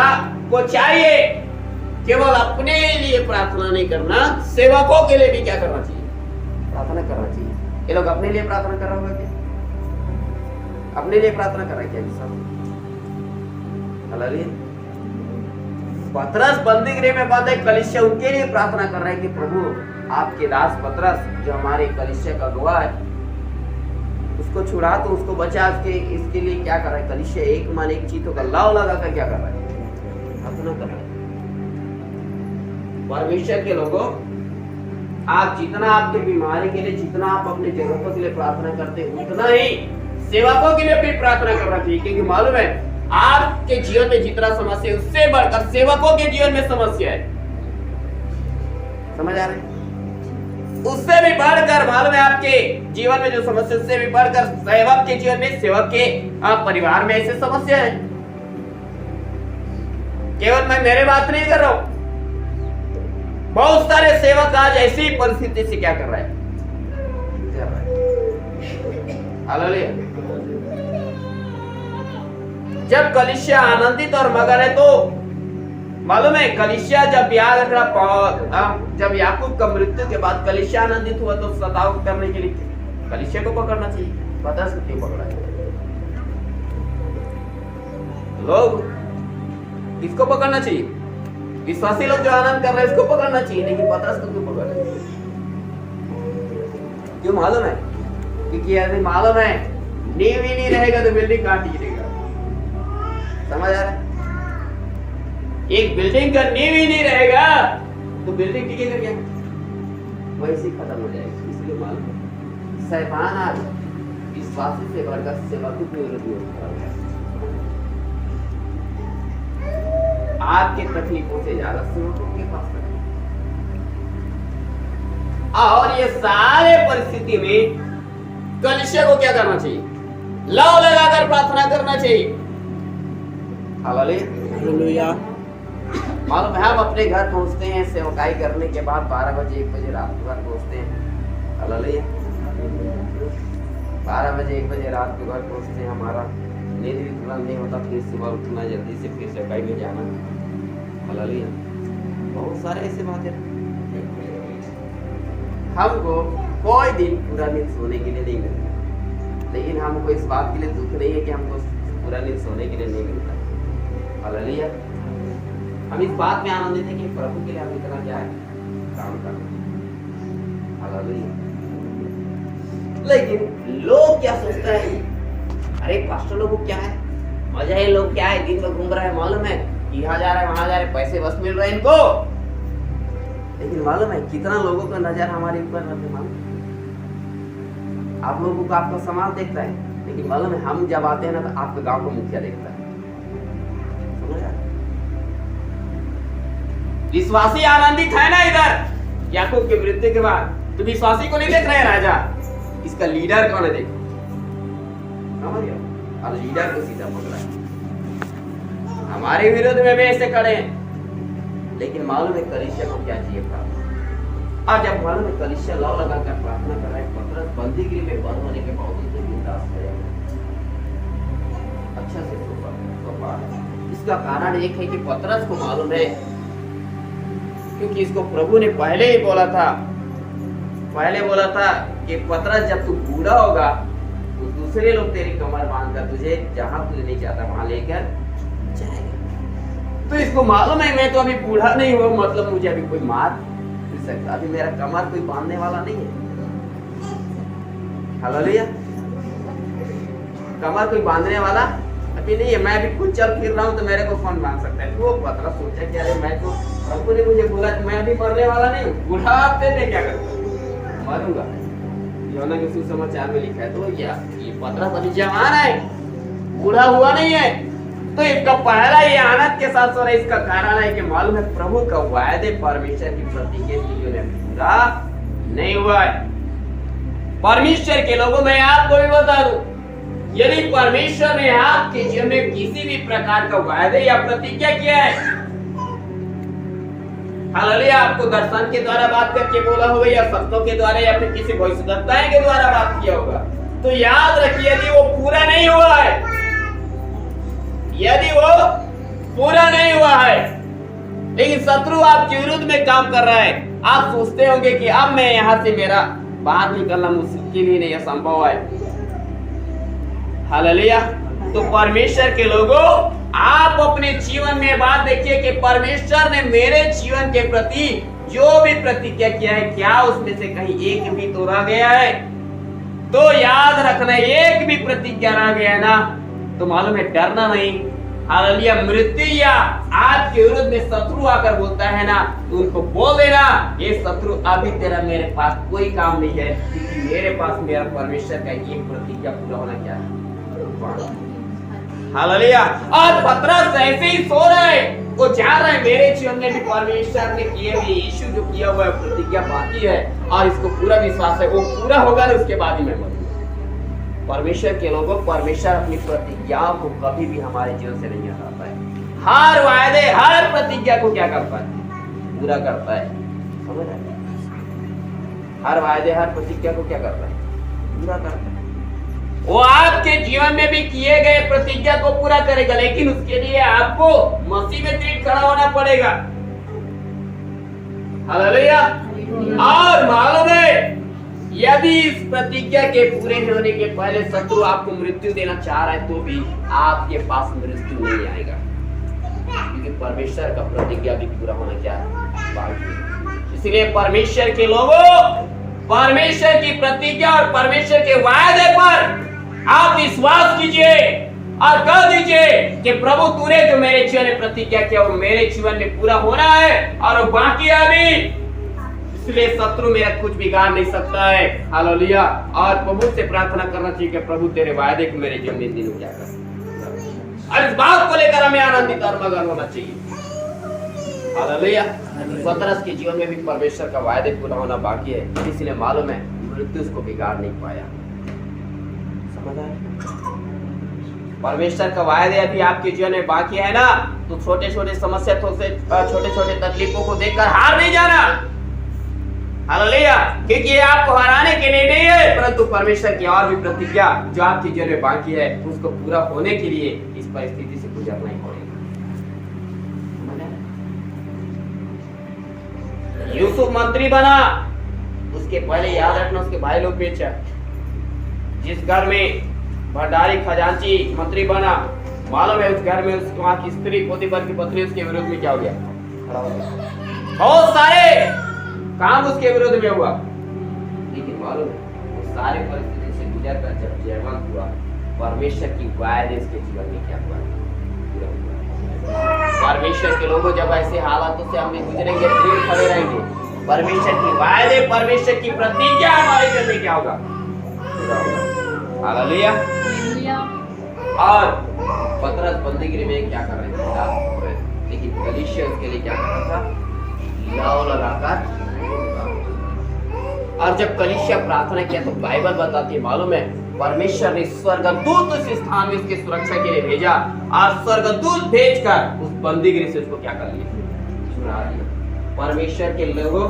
को चाहिए केवल अपने लिए प्रार्थना नहीं करना, सेवकों के लिए भी क्या करना चाहिए? प्रार्थना करना चाहिए। ये लोग अपने लिए प्रार्थना कर रहा होगा क्या? अपने लिए प्रार्थना कर रहा है क्या सब? हालेलुया। पतरस बंदीगृह में बंद है, कलीसिया उनके लिए प्रार्थना कर रहा है कि प्रभु आपके दास पतरस जो हमारे कलीसिया का गवाह है उसको छुड़ा, तो उसको बचा। इसके लिए क्या कर रहा है? कलीसिया एक मन एक चीज का लाव लगा कर क्या कर रहा है? प्रार्थना कर रहा है। परमेश्वर के लोगों, आप जितना आपके बीमारी के लिए, जितना आप अपने जरूरतों के लिए प्रार्थना करते हैं, उतना ही सेवकों के लिए भी प्रार्थना करना चाहिए। क्योंकि मालूम है आपके जीवन में जितना समस्या है उससे बढ़कर सेवकों के जीवन में समस्या है। समझ आ रहे हैं? उससे भी बढ़कर मालूम है आपके जीवन में जो समस्या, उससे भी बढ़कर सेवक के जीवन में, सेवक के परिवार में ऐसे समस्या है। केवल मैं मेरे बात नहीं कर रहा हूं, बहुत सारे सेवक आज ऐसी परिस्थिति से क्या कर रहे हैं? हालेलुया। जब कलीसिया आनंदित और मगन है तो मालूम है कलीसिया जब जब याकूब का मृत्यु के बाद कलीसिया आनंदित हुआ तो सताव करने के लिए कलीसिया को पकड़ना चाहिए। पतरस को क्यों पकड़ा? लोग किसको पकड़ना चाहिए? विश्वासी लोग जो आनंद कर रहे हैं इसको पकड़ना चाहिए, लेकिन पतरस को क्यों पकड़ रहे हैं? क्यों? मालूम है क्योंकि यदि मालूम है नींव ही नहीं रहेगा तो बिल्डिंग कहां टिकेगा? समझ आ रहा है? एक बिल्डिंग का नींव ही नहीं रहेगा तो बिल्डिंग टिकेगा क्या? वैसे खत्म हो जाएगी। इसलिए मालूम है शैतान आज विश्वासी से बढ़कर सेवकों के विरोधी होता है। आपके तकलीफों से ज्यादा सेवकों के पास है। और ये सारे परिस्थिति में कलीसिया को क्या करना चाहिए? लव लगाकर प्रार्थना करना चाहिए। हालेलुया। मालूम है हम अपने घर पहुंचते हैं सेवकाई करने के बाद 12 बजे 1 बजे रात को घर पहुंचते हैं। हालेलुया। 12 बजे 1 बजे रात को घर पहुंचते हैं, हमारा नींद भी तुरंत नहीं होता, फिर सुबह उठना जल्दी से, फिर सेवकाई में जाना। हालेलुया। बहुत सारे ऐसे बातें हमको कोई दिन पूरा नींद सोने के लिए नहीं मिलता, लेकिन हमको इस बात के लिए दुख नहीं है कि हमको पूरा नींद सोने के लिए नहीं मिलता। हालेलुया। हम इस बात में आनंदित हैं कि प्रभु के लिए हम इतना क्या है काम करना। हालेलुया। लेकिन लोग क्या सोचते हैं, अरे पास्टर लोगों को क्या है मजा है, लोग क्या है दिन में घूम रहा है, मालूम है यहाँ जा रहा है वहां जा रहे हैं, पैसे बस मिल रहे हैं इनको। लेकिन मालूम है कितना लोगों का नजर हमारे ऊपर रहता है। मालूम आप लोगों को आपका समाज देखता है, लेकिन मालूम है हम जब आते हैं ना तो आपके गांव को मुखिया देखता है। समझ रहा है? विश्वासी आनंदित है ना इधर याकूब की मृत्यु के बाद, तो विश्वासी को नहीं देख रहे राजा, इसका लीडर कौन है देखो। समझ गया? और लीडर को सीधा पकड़ा है। हमारे विरोध में भी ऐसे खड़े हैं, लेकिन मालूम है कलीसिया को क्या चाहिए प्रार्थना। आज जब मालूम है कलीसिया लौ लगा कर प्रार्थना कर रहा है, पतरस बंदीगृह में बंद होने के बावजूद भी बिंदास है, अच्छा से सोपा। इसका कारण एक है कि पतरस को मालूम है, क्योंकि इसको प्रभु ने पहले ही बोला था कि पतरस जब तू बूढ़ा होगा तो दूसरे लोग तेरी कमर बांधकर तुझे जहां तू नहीं चाहता वहां लेकर जाएगा। तो इसको मालूम है मैं तो अभी बूढ़ा नहीं हुआ, मतलब मुझे अभी कोई मार नहीं सकता, अभी मेरा कमर कोई बांधने वाला नहीं है। हालेलुया। कमर कोई बांधने वाला अभी नहीं है, मैं अभी खुद चल फिर रहा हूँ तो मेरे को कौन बांध सकता है। तो पतरस सोचा कि अरे मैं तो प्रभु ने मुझे बोला मैं अभी मरने वाला नहीं हूँ, बुढ़ापे में क्या करूँगा, मरूंगा। यूहन्ना के सुसमाचार में लिखा है। तो क्या ये पतरस अभी जवान है, बूढ़ा हुआ नहीं है, तो इसका पहला ये आनंद के साथ सो रहा है। इसका कारण है कि मालूम है प्रभु का वायदे परमेश्वर की प्रतिज्ञा पूरा नहीं हुआ है। परमेश्वर के लोगों में आपको भी बता दूं, यदि परमेश्वर ने आपके जीवन में किसी भी प्रकार का वायदे या प्रतिज्ञा किया है, हालेलुया, आपको दर्शन के द्वारा बात करके बोला होगा या शब्दों के द्वारा या फिर किसी भविष्यवक्ता के द्वारा बात किया होगा, तो याद रखिए यदि वो पूरा नहीं हुआ है, यदि वो पूरा नहीं हुआ है, लेकिन शत्रु आपके विरुद्ध में काम कर रहा है, आप सोचते होंगे कि अब मैं यहां से मेरा बाहर निकलना मुश्किल ही नहीं है, संभव है। हालेलुया। तो परमेश्वर के लोगों, आप अपने जीवन में बात देखिए कि परमेश्वर ने मेरे जीवन के प्रति जो भी प्रतिज्ञा किया है, क्या उसमें से कहीं एक भी तो रह गया है? तो याद रखना, एक भी प्रतिज्ञा रह गया है ना, तो मालूम है डरना नहीं। हालेलुया। मृत्यु या आपके विरुद्ध में शत्रु आकर बोलता है ना, तो उनको बोल देना, ये शत्रु अभी तेरा मेरे पास कोई काम नहीं है, क्योंकि मेरे पास मेरा परमेश्वर का ये प्रतिज्ञा पूरा होना क्या है। हालेलुया। और पतरस ऐसे ही सो रहा है, वो जान रहा है मेरे जीवन में भी परमेश्वर ने किए हुए यीशु जो किया हुआ प्रतिज्ञा बाकी है, और इसको पूरा विश्वास है वो पूरा होगा ना, उसके बाद ही मैं मरूंगा। परमेश्वर के लोगों, परमेश्वर अपनी प्रतिज्ञाओं को कभी भी हमारे जीवन से नहीं हटाता है। हर वायदे, हर प्रतिज्ञा को क्या करता है? पूरा करता है। समझ रहे हैं? हर वायदे, हर प्रतिज्ञा को क्या करता है? पूरा करता है। वो आपके जीवन में भी किए गए प्रतिज्ञा को पूरा करेगा, लेकिन उसके लिए आपको मसीह में दृढ़ खड़ा होना पड़ेगा। हालेलुया। और मालूम है, यदि इस प्रतिज्ञा के पूरे होने के पहले शत्रु आपको मृत्यु देना चाह रहा है, तो भी आपके पास मृत्यु नहीं आएगा, क्योंकि परमेश्वर का प्रतिज्ञा भी पूरा होना क्या है? बाकी। इसलिए परमेश्वर के लोगों, परमेश्वर की प्रतिज्ञा और परमेश्वर के वायदे पर आप विश्वास कीजिए और कह दीजिए कि प्रभु तूने जो मेरे जीवन में प्रतिज्ञा किया वो मेरे जीवन में पूरा होना है और वो बाकी है अभी, इसलिए शत्रु मेरा कुछ बिगाड़ नहीं सकता है। हालेलुया। और प्रभु से प्रार्थना करना चाहिए कि प्रभु तेरे वायदे को मेरे जीवन में दिन क्या कर, और इस बात को लेकर हमें आनंदित और मगन होना चाहिए। हालेलुया। पतरस के जीवन में भी परमेश्वर का वायदे पूरा होना बाकी है, इसलिए मालूम है मृत्यु उसको बिगाड़ नहीं पाया। समझ आया? परमेश्वर का वायदे अभी आपके जीवन में बाकी है ना, तो छोटे छोटे समस्या से छोटे छोटे तकलीफों को देखकर हार नहीं जाना। हालेलुया, क्योंकि ये आपको हराने के लिए नहीं है, परंतु परमेश्वर की और भी प्रतिज्ञा जो आपके जीवन में बाकी है उसको पूरा होने के लिए इस परिस्थिति से गुजरना ही पड़ेगा। यूसुफ मंत्री बना, उसके पहले याद रखना उसके भाई लोग बेचा। जिस घर में भंडारी खजांची मंत्री बना, मालूम है उस घर में उसकी वहां की स्त्री पोतीफर की पत्नी उसके विरोध में क्या हो गया, खड़ा हो गया। बहुत सारे काम उसके विरोध में हुआ, लेकिन मालूम है वो सारे परिस्थिति से गुजर कर जब जयवंत हुआ, परमेश्वर की वायदे उसके जीवन में क्या हुआ। परमेश्वर के लोगों जब ऐसे हालातों से हम भी गुजरेंगे, दृढ़ खड़े रहेंगे, परमेश्वर की वायदे, परमेश्वर की प्रतिज्ञा हमारे जीवन में क्या होगा, हालेलुया। और पतरस बंदीगिरी में क्या कर रहे थे, लेकिन कलीसिया उसके लिए क्या कर रहा था, लाव लगाकर। और जब कलीसिया प्रार्थना किया तो बाइबल बताती है, मालूम है परमेश्वर ने स्वर्गदूत उस स्थान में उसकी सुरक्षा के लिए भेजा, और स्वर्गदूत भेजकर उस बंदीगिरी से उसको क्या कर लिया, छुड़ा लिया। परमेश्वर के लोगों,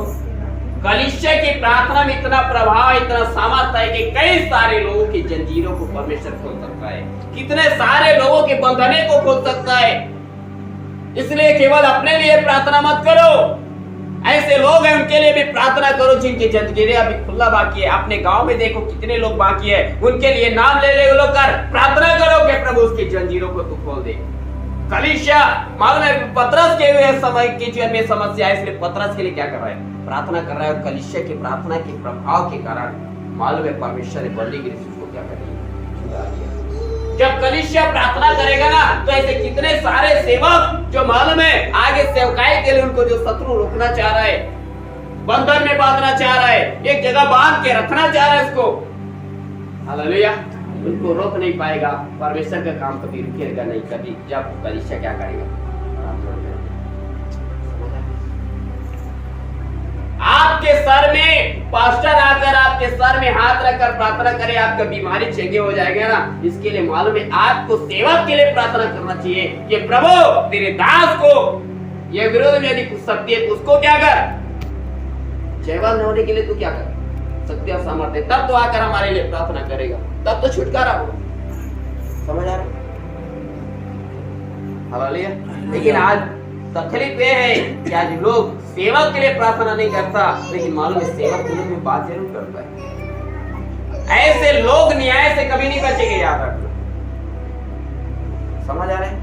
कलीसिया की प्रार्थना में इतना प्रभाव, इतना सामर्थ्य है कि कई सारे लोगों की जंजीरों को परमेश्वर खोल सकता है, कितने सारे लोगों के बंधने को खोल सकता है। इसलिए केवल अपने लिए प्रार्थना मत करो, ऐसे लोग हैं उनके लिए भी प्रार्थना करो जिनके जंजीरें अभी खुला बाकी है। अपने गांव में देखो कितने लोग बाकी है, उनके लिए नाम ले ले लो कर प्रार्थना करो कि प्रभु उसकी जंजीरों को तू खोल दे। कलीसिया मालूम है पतरस के समय के जीवन में समस्या है, इसलिए पतरस के लिए क्या कर रहा है, प्रार्थना कर रहा है। और कलीसिया की प्रार्थना के प्रभाव के कारण मालूम है परमेश्वर ने बंदीगिरी से उसको क्या कर दिया। जब कलीसिया प्रार्थना करेगा ना, तो ऐसे कितने सारे सेवक जो मालूम है आगे सेवकाई के लिए उनको जो शत्रु रोकना चाह रहा है, बंधन में बांधना चाह रहा है, एक जगह बांध के रखना चाह रहा है उसको, हालेलुया, उनको रोक नहीं पाएगा। परमेश्वर का काम कभी रुकेगा नहीं, कभी जब कलीसिया क्या करेगा, आपके सर में पास्टर आकर आपके सर में हाथ रखकर प्रार्थना करे, आपका बीमारी चंगे हो जाएगा ना, इसके लिए मालूम है आपको सेवक के लिए प्रार्थना करना चाहिए कि प्रभु तेरे दास को ये विरोध में यदि कुछ शक्ति है तो उसको क्या कर, जयवंत होने के लिए तू क्या कर, शक्ति और सामर्थ्य, तब तो आकर हमारे लिए प्रार्थना करेगा, तब तो छुटकारा हो। समझ आ रहा है, हालेलुया। लेकिन आज तकलीफ ये है कि आज लोग सेवक के लिए प्रार्थना नहीं करता, लेकिन मालूम है सेवक के लिए बात जरूर करता है। ऐसे लोग न्याय से कभी नहीं बचेंगे, याद रखना। समझ आ रहे हैं,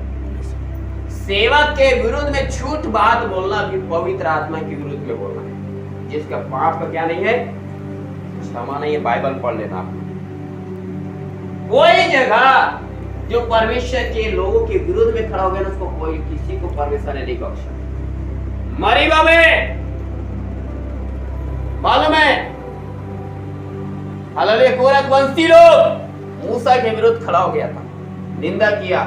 सेवक के विरुद्ध में झूठ बात बोलना भी पवित्र आत्मा के विरुद्ध में बोलना है, जिसका पाप का क्या नहीं है, क्षमा नहीं है। बाइबल पढ़ लेना। कोई जगह जो परमेश्वर के लोगों के विरुद्ध में खड़ा हो गया ना, उसको कोई किसी को परमेश्वर ने नहीं बख्शा। मरीबा में मालूम है हालेलुया, कोरह वंशी लोग मूसा के विरुद्ध खड़ा हो गया था, निंदा किया।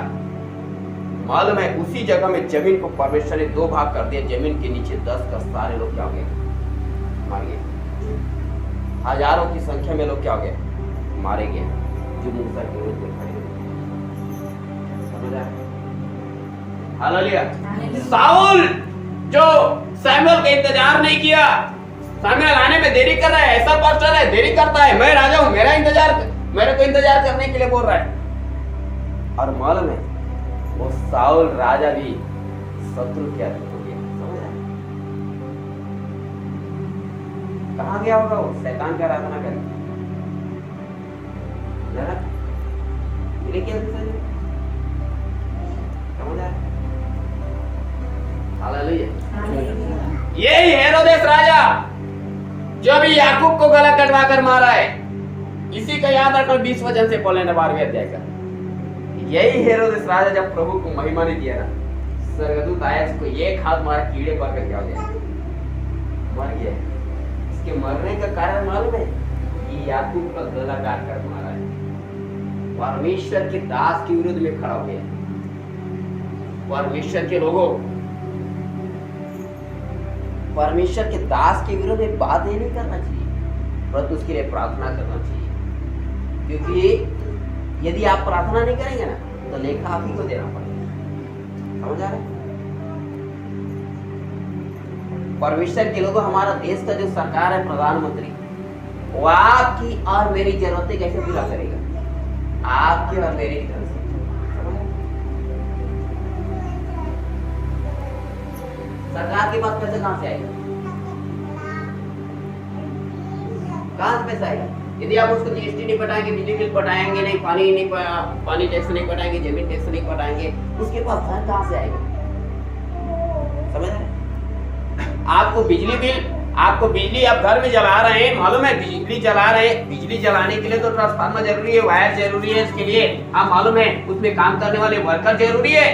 मालूम है उसी जगह में जमीन को परमेश्वर ने दो भाग कर दिया, जमीन के नीचे 10 का सारे लोग क्या हो गए, मार गए। हजारों की संख्या में लोग क्या हो गए, मारे गए, जो मूसा के विरुद्ध में खड़े। हालेलुया। साउल जो सैमुअल का इंतजार नहीं किया, सैमुअल आने में देरी कर रहा है, ऐसा पास्टर है देरी करता है, मैं राजा हूं, मेरे को इंतजार करने के लिए बोल रहा है। और मालूम है वो साउल राजा भी शत्रु के अधीन हो गया। समझ आया, कहां गया होगा वो, शैतान का आराधना करे, लेकिन यही हेरोदेस राजा जो अभी याकूब को गला कटवा कर मारा है, इसी का याद रखना 20 वचन से पढ़ने 12वें अध्याय का। यही हेरोदेस राजा जब प्रभु को महिमा नहीं दिया ना, स्वर्गदूत आया, इसको एक हाथ मारा, कीड़े पर कर क्या हो गया, मर गया। इसके मरने का कारण मालूम है कि याकूब का गला काट कर मारा है, परमेश्वर के दास के विरुद्ध में खड़ा हो गया। परमेश्वर के लोगों, परमेश्वर के दास के विरुद्ध में बात ही नहीं करना चाहिए, परंतु उसके लिए प्रार्थना करना चाहिए। क्योंकि यदि आप प्रार्थना नहीं करेंगे ना,
तो लेखा आप ही को देना पड़ेगा। समझ आ रहा है? परमेश्वर के लोगों, हमारा देश का जो सरकार है, प्रधानमंत्री, वो आपकी और मेरी जरूरतें कैसे पूरा करेगा? आपकी और मेरी तरफ से। सरकार के पास पैसा कहां से आएगा? कहां से पैसा आएगा? यदि आप उसको जीएसटी नहीं पटाएंगे, बिजली बिल पटाएंगे नहीं, पानी टैक्स नहीं पटाएंगे, जमीन टैक्स नहीं पटाएंगे, उसके पास धन कहां से आएगा? समझ रहे हैं? आपको बिजली आप घर में जला रहे हैं, मालूम है? बिजली जला रहे हैं, बिजली जलाने के लिए तो ट्रांसफार्मर जरूरी है, वायर जरूरी है, इसके लिए आप मालूम है उसमें काम करने वाले वर्कर जरूरी है।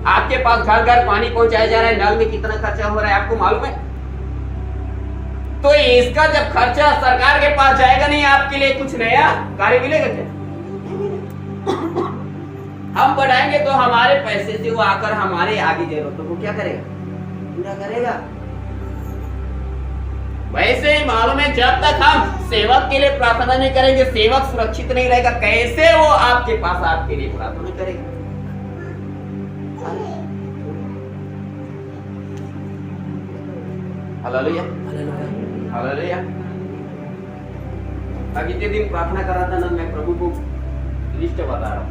आपके पास घर घर पानी पहुंचाया जा रहा है, नल में कितना खर्चा हो रहा है आपको मालूम है? तो इसका जब खर्चा सरकार के पास जाएगा नहीं, आपके लिए कुछ नया कार्य मिलेगा क्या? हम बढ़ाएंगे तो हमारे पैसे से वो आकर हमारे आगे जरूरतों को क्या करेगा? पूरा करेगा। वैसे ही मालूम है, जब तक हम सेवक के लिए प्रार्थना नहीं करेंगे, सेवक सुरक्षित नहीं रहेगा, कैसे वो आपके पास आपके लिए प्रार्थना करेगा? Hallelujah, hallelujah. अगले दिन प्रार्थना कर रहा था ना, मैं प्रभु को लिस्ट बता रहा हूँ।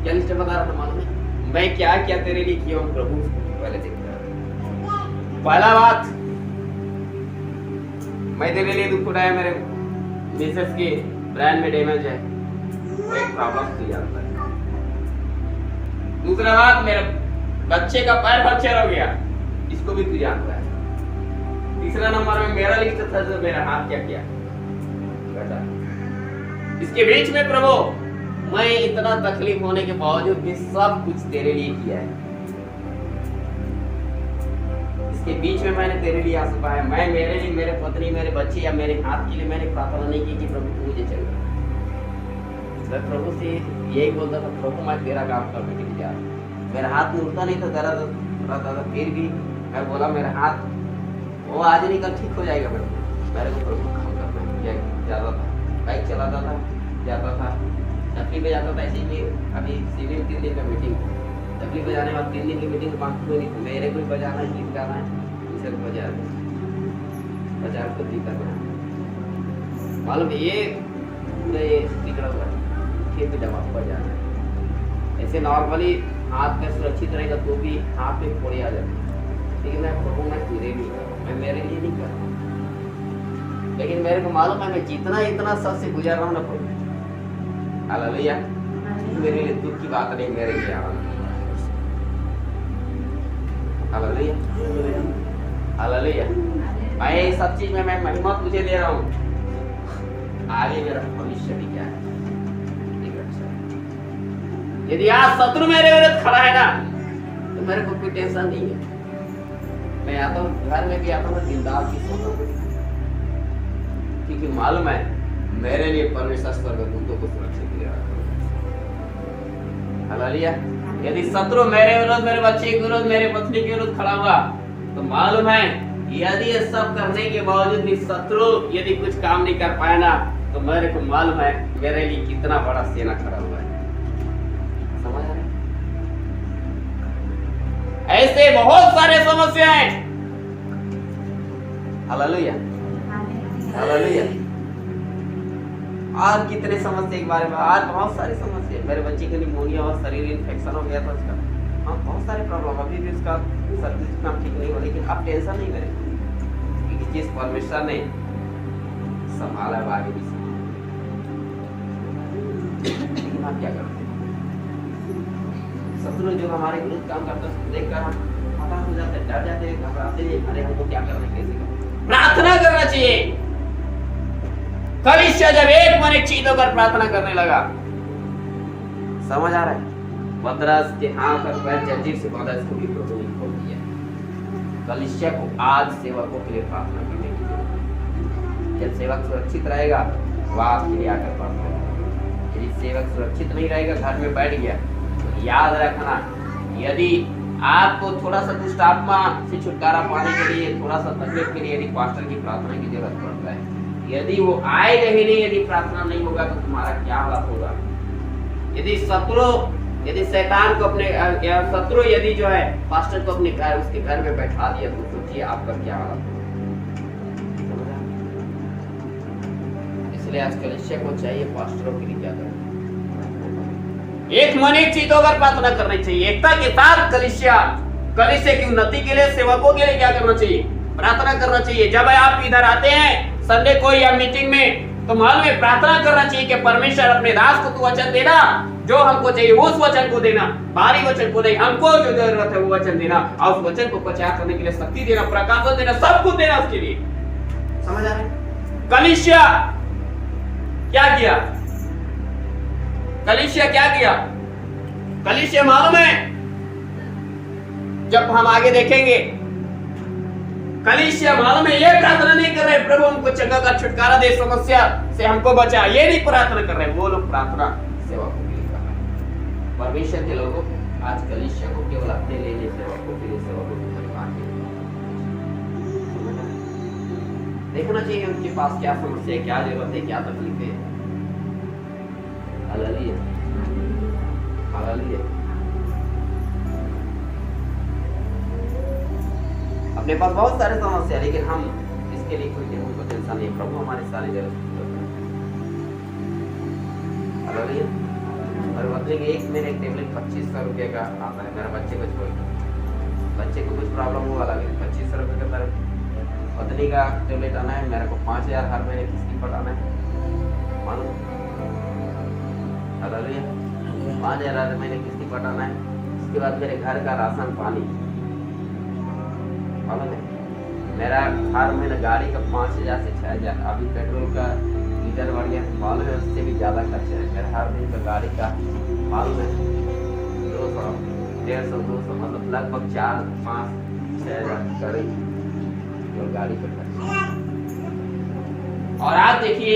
क्या लिस्ट बता रहा था मालूम है? मैं क्या क्या तेरे लिए किया हूँ प्रभु, पहले देख रहा। पहला बात, मैं तेरे लिए दुख उठाया, मेरे मिसेस की ब्रेन में डैमेज है, वो एक प्रॉब्लम थी जानता है। दूसरा बात, मेरे बच्चे का पैर फ्रैक्चर हो गया, इसको भी तू जानता है। तीसरा नंबर में मेरा लिस्ट था, जो मेरा हाथ क्या किया बेटा। इसके बीच में प्रभु, मैं इतना तकलीफ होने के बावजूद भी सब कुछ तेरे लिए किया है। इसके बीच में मैंने तेरे लिए आंसू बहाए। मैं मेरे लिए, मेरे पत्नी, मेरे बच्चे या मेरे हाथ के लिए मैंने प्रार्थना नहीं की कि प्रभु तू मुझे चल। मैं प्रभु से यही बोलता था, प्रभु मैं तेरा काम करने के लिए जा रहा हूं। मेरा हाथ में उठता नहीं था, दर्द रहता था, फिर भी मैं बोला मेरा हाथ वो आज नहीं कल ठीक हो जाएगा। मेरे को प्रभु काम करना है। जाता था, बाइक चलाता था, जाता था, तकलीफ में जाता था। ऐसे ही अभी सिविल 3 दिन का मीटिंग, तकलीफ में जाने बाद 3 दिन की मीटिंग बाकी नहीं, मेरे को बजाना है, गीत गाना है, इसे बाजार को दी करना है। मालूम ये पूरे बिगड़ा हुआ है, खेत पे जमा पड़ जाना है। ऐसे नॉर्मली हाथ में सुरक्षित रहेगा तो भी हाथ में फोड़ी आ जाती है, लेकिन मैं प्रभु मैं तेरे लिए, मैं मेरे लिए नहीं कर रहा हूँ। लेकिन मेरे को मालूम है, मैं जितना इतना सबसे गुजर रहा हूँ ना प्रभु, हालेलुया, मेरे लिए दुख की बात नहीं, मेरे लिए आनंद। Hallelujah, hallelujah. मैं ये सब चीज में मैं महिमा तुझे दे रहा हूँ। आगे मेरा भविष्य भी क्या है? यदि आज शत्रु मेरे विरुद्ध खड़ा है ना, तो मेरे को कोई टेंशन नहीं है। मैं आता हूँ, घर में भी आता हूँ, दिलदार की सोता हूँ, क्योंकि मालूम है मेरे लिए परमेश्वर स्वर्गदूतों को सुरक्षित ले रहा है। हालेलुया। यदि शत्रु मेरे विरुद्ध, मेरे बच्चे के विरुद्ध, मेरे पत्नी के विरुद्ध खड़ा हुआ, तो मालूम है यदि ये सब करने के बावजूद भी शत्रु यदि कुछ काम नहीं कर पाया ना, तो मेरे को मालूम है मेरे लिए कितना बड़ा सेना खड़ा हुआ है। समझ आ रहा है? ऐसे बहुत सारे समस्याएं। Hallelujah, hallelujah. और कितने समस्या के बारे में, आज बहुत सारी समस्या। मेरे बच्चे को निमोनिया और शरीर इन्फेक्शन हो गया था उसका। हाँ, बहुत सारे प्रॉब्लम, अभी भी उसका सर्विस काम ठीक नहीं हो, लेकिन आप टेंशन नहीं करें, क्योंकि जिस परमेश्वर ने संभाला है आगे भी। लेकिन आप क्या करते हैं? शत्रु जो हमारे विरुद्ध काम करता है, देखकर हम हताश हो जाते हैं, डर जाते हैं, घबराते हैं, अरे हमको क्या करना, कैसे करना? प्रार्थना करना चाहिए। कलीसिया जब एक मन एक चीज होकर प्रार्थना करने लगा, समझ आ रहा है? पतरस के हाथ और पैर जंजीर से बांधा, इसको भी प्रभु ने खोल दिया। कलीसिया को आज सेवकों के लिए प्रार्थना करने की जरूरत है। जब सेवक सुरक्षित रहेगा, वो आपके लिए आकर प्रार्थना करेगा। यदि सेवक सुरक्षित नहीं रहेगा, घर में बैठ गया, तो याद रखना, यदि आपको थोड़ा सा दुष्ट आत्मा से छुटकारा पाने के लिए, थोड़ा सा तकलीफ के लिए यदि पास्टर की प्रार्थना की जरूरत पड़ता है, यदि वो आएगा ही नहीं, यदि प्रार्थना नहीं होगा, तो तुम्हारा क्या हालत होगा? यदि शैतान को अपने शत्रु यदि जो है पास्टर को अपने घर उसके घर में बैठा दिया तो सोचिए आपका क्या हालत होगा। इसलिए आज कलीसिया को चाहिए पास्टरों के लिए क्या करना, एक मन एक चीज अगर प्रार्थना करनी चाहिए, एकता के साथ कलीसिया की उन्नति के लिए, सेवकों के लिए क्या करना चाहिए, प्रार्थना करना चाहिए। जब आप इधर आते हैं संडे को या मीटिंग में तो मालूम है प्रार्थना करना चाहिए कि परमेश्वर अपने दास को तू वचन देना, जो हमको चाहिए उस वचन को देना, भारी वचन को नहीं, हमको जो जरूरत है वो वचन देना और उस वचन को प्रचार करने के लिए शक्ति देना, प्रकाशन देना, सब कुछ देना उसके लिए। समझ आ रहा है? कलीसिया क्या किया? कलीसिया मालूम है, जब हम आगे देखेंगे कलीसिया मालूम है ये प्रार्थना नहीं कर रहे प्रभु हमको चंगा का छुटकारा दे, समस्या से हमको बचा, ये नहीं प्रार्थना कर रहे। वो लोग प्रार्थना सेवा को लिए कर रहे हैं। परमेश्वर के लोगों आज कलीसिया को केवल अपने लिए नहीं, सेवकों के लिए, सेवकों के परिवार के लिए देखना चाहिए उनके पास क्या समस्या है, क्या जरूरत है, क्या तकलीफ है। Hallelujah, hallelujah. अपने पास बहुत सारे समस्या, लेकिन हम इसके लिए कोई टेंशन नहीं, प्रभु हमारे सारी जरूरत हालेलुया। और बदलेंगे एक टेबलेट 2500 रुपये का आता है, मेरा बच्चे को छोड़, बच्चे को कुछ प्रॉब्लम हुआ लगे 2500 रुपये का मेरा पत्नी का टेबलेट आना है, मेरे को 5000 हर महीने किस्ती पटाना है, मालूम? हालेलुया, 5000 हर महीने किस्ती पटाना है। उसके बाद मेरे घर का राशन पानी, मालूम है? मेरा हर महीने गाड़ी का 5000 से 6000, अभी पेट्रोल का लीटर बढ़ गया, मालूम है? उससे भी ज्यादा खर्चा है मेरा हर दिन का गाड़ी का, मालूम है? 200, 150, 200 मतलब लगभग 4, 5, 6,000 करीब गाड़ी पर खर्चा। और आज देखिए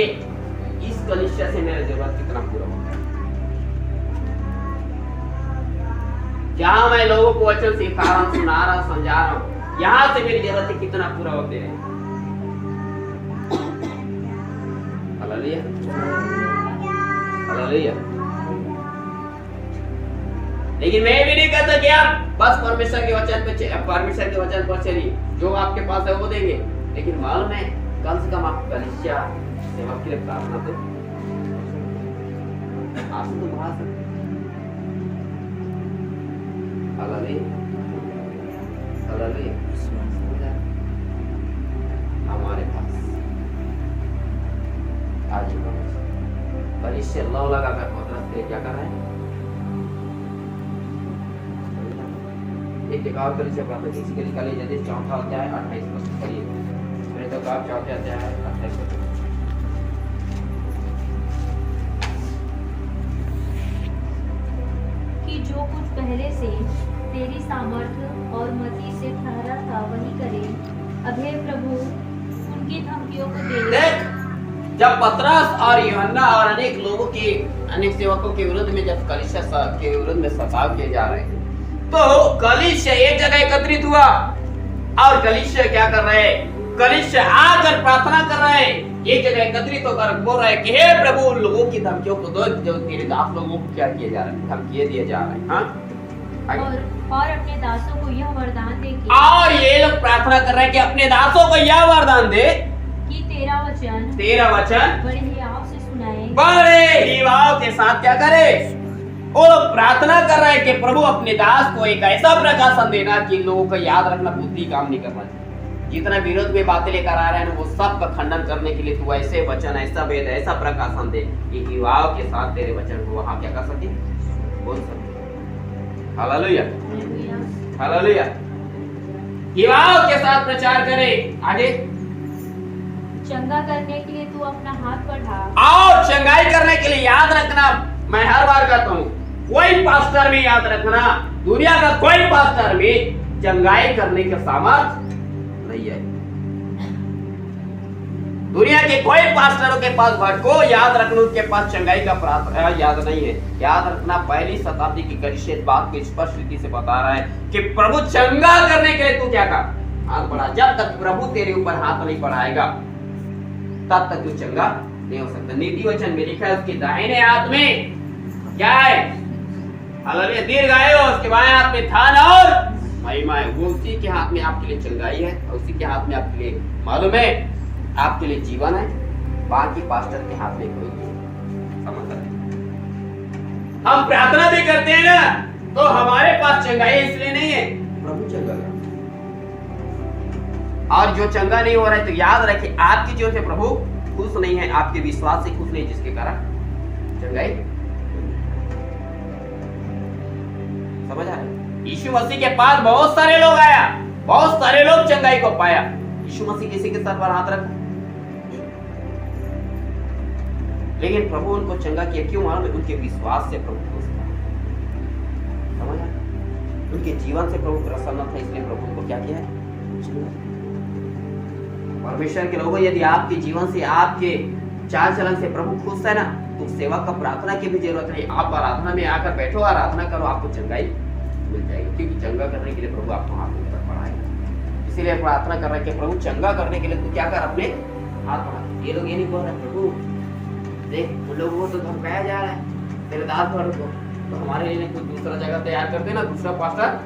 इस कलीसिया से मेरा जरूरत कितना पूरा होता है। क्या मैं लोगों को वचन सिखा रहा हूँ, सुना रहा हूँ, समझा रहा हूँ, यहाँ से मेरी जरूरत कितना पूरा होते हैं। Hallelujah, hallelujah. लेकिन मैं भी नहीं कहता कि आप बस परमेश्वर के वचन पर चलिए, जो आपके पास है वो देंगे, लेकिन मालूम है कम से कम आप कलीसिया सेवा के लिए प्रार्थना तो आंसू तो बहा सकते। Hallelujah, hallelujah. हमारे पास आज कलीसिया लौ लगाकर पतरस के क्या कर रहे हैं, एक और कलीसिया प्रार्थना किसी के लिए कल यदि 4 अध्याय 28 पद पढ़िए, मेरे तो आप 4 अध्याय 28 पद
कि जो कुछ पहले से तेरी सामर्थ्य और मति से ठहरा था वही करे। अब हे प्रभु उनकी धमकियों को देख,
जब पतरस और यूहन्ना और अनेक लोगों के, अनेक सेवकों के विरुद्ध में जब कलीसिया के विरुद्ध में सताव किए जा रहे हैं, तो कलीसिया एक जगह एकत्रित हुआ और कलीसिया क्या कर रहे हैं, कलीसिया आकर प्रार्थना कर रहे हैं, एक जगह एकत्रित होकर बोल रहे हैं कि हे प्रभु उन लोगों की धमकियों को दो जो तेरे दास लोगों को क्या किए जा रहे हैं, धमकिए दिए जा रहे हैं। हाँ?
और अपने दासों को यह वरदान दे कि,
और ये लोग प्रार्थना कर रहे हैं कि अपने दासों को यह वरदान दे
कि तेरा वचन बड़े हियाव से सुनाए,
बड़े हियाव के साथ क्या करे, वो लोग प्रार्थना कर रहे हैं कि प्रभु अपने दास को एक ऐसा प्रकाशन देना कि लोगों को याद रखना, बुद्धि काम नहीं करना चाहिए, जितना विरोध में बातें लेकर आ रहे हैं वो सब का खंडन करने के लिए तू ऐसे वचन, ऐसा वेद, ऐसा प्रकाशन दे कि युवाओं के साथ तेरे वचन को वहां क्या कर सके, बोल सके। Hallelujah, hallelujah. युवाओं के साथ प्रचार करे। आगे
चंगा करने के लिए तू अपना हाथ बढ़ा,
और चंगाई करने के लिए याद रखना, मैं हर बार कहता हूँ कोई पास्टर भी याद रखना, दुनिया का कोई पास्टर भी चंगाई करने के सामर्थ्य नहीं है। दुनिया के कोई पास्टरों के पास भटको, याद रखना उनके पास चंगाई का प्रार्थना याद नहीं है। याद रखना पहली शताब्दी की कलीसिया इस बात को स्पष्ट रीति से बता रहा है कि प्रभु चंगा करने के लिए तू क्या कर, हाथ बढ़ा। जब तक प्रभु तेरे ऊपर हाथ नहीं बढ़ाएगा तब तक तू चंगा नहीं हो सकता। नीति वचन में लिखा है उसके दाहिने हाथ में क्या है? हालेलुया, दीर्घायु उसके बाएं हाथ में धन और महिमा है। वो उसी के हाथ में आपके लिए चंगाई है, और उसी के हाथ में आपके लिए मालूम है आपके लिए जीवन है। बाकी पास्टर के हाथ में कोई नहीं। समझ रहे? हम प्रार्थना भी करते हैं ना, तो हमारे पास चंगाई इसलिए नहीं है, प्रभु चंगा है। और जो चंगा नहीं हो रहा है तो याद रखिए आपकी जीवन से प्रभु खुश नहीं है, आपके विश्वास से खुश नहीं, जिसके कारण चंगाई। समझ आ रहा है? यीशु मसीह के पास बहुत सारे लोग आया, बहुत सारे लोग चंगाई को पाया। यीशु मसीह किसी के सर पर हाथ रखा, लेकिन प्रभु उनको चंगा किया। क्यों मालूम है? उनके विश्वास से प्रभु खुश था। समझ आ? उनके जीवन से प्रभु प्रसन्न था, इसलिए प्रभु उनको क्या किया है? परमेश्वर के लोगों, यदि आपके जीवन से, आपके चाल चलन से प्रभु खुश है ना, तो सेवा का प्रार्थना की भी जरूरत नहीं। आप आराधना में आकर बैठो, आराधना करो, आपको चंगाई मिल जाएगी, क्योंकि चंगा करने के लिए प्रभु आपको हाथ ऊपर बढ़ाएगा। इसीलिए प्रार्थना कर रहे हैं कि प्रभु चंगा करने के लिए तू क्या कर, अपने हाथ बढ़ा। ये लोग ये नहीं बोल रहे प्रभु देख उन लोगों को तो धमकाया जा रहा है तेरे दास भर को, तो हमारे लिए कोई दूसरा जगह तैयार कर देना, दूसरा पास्टर,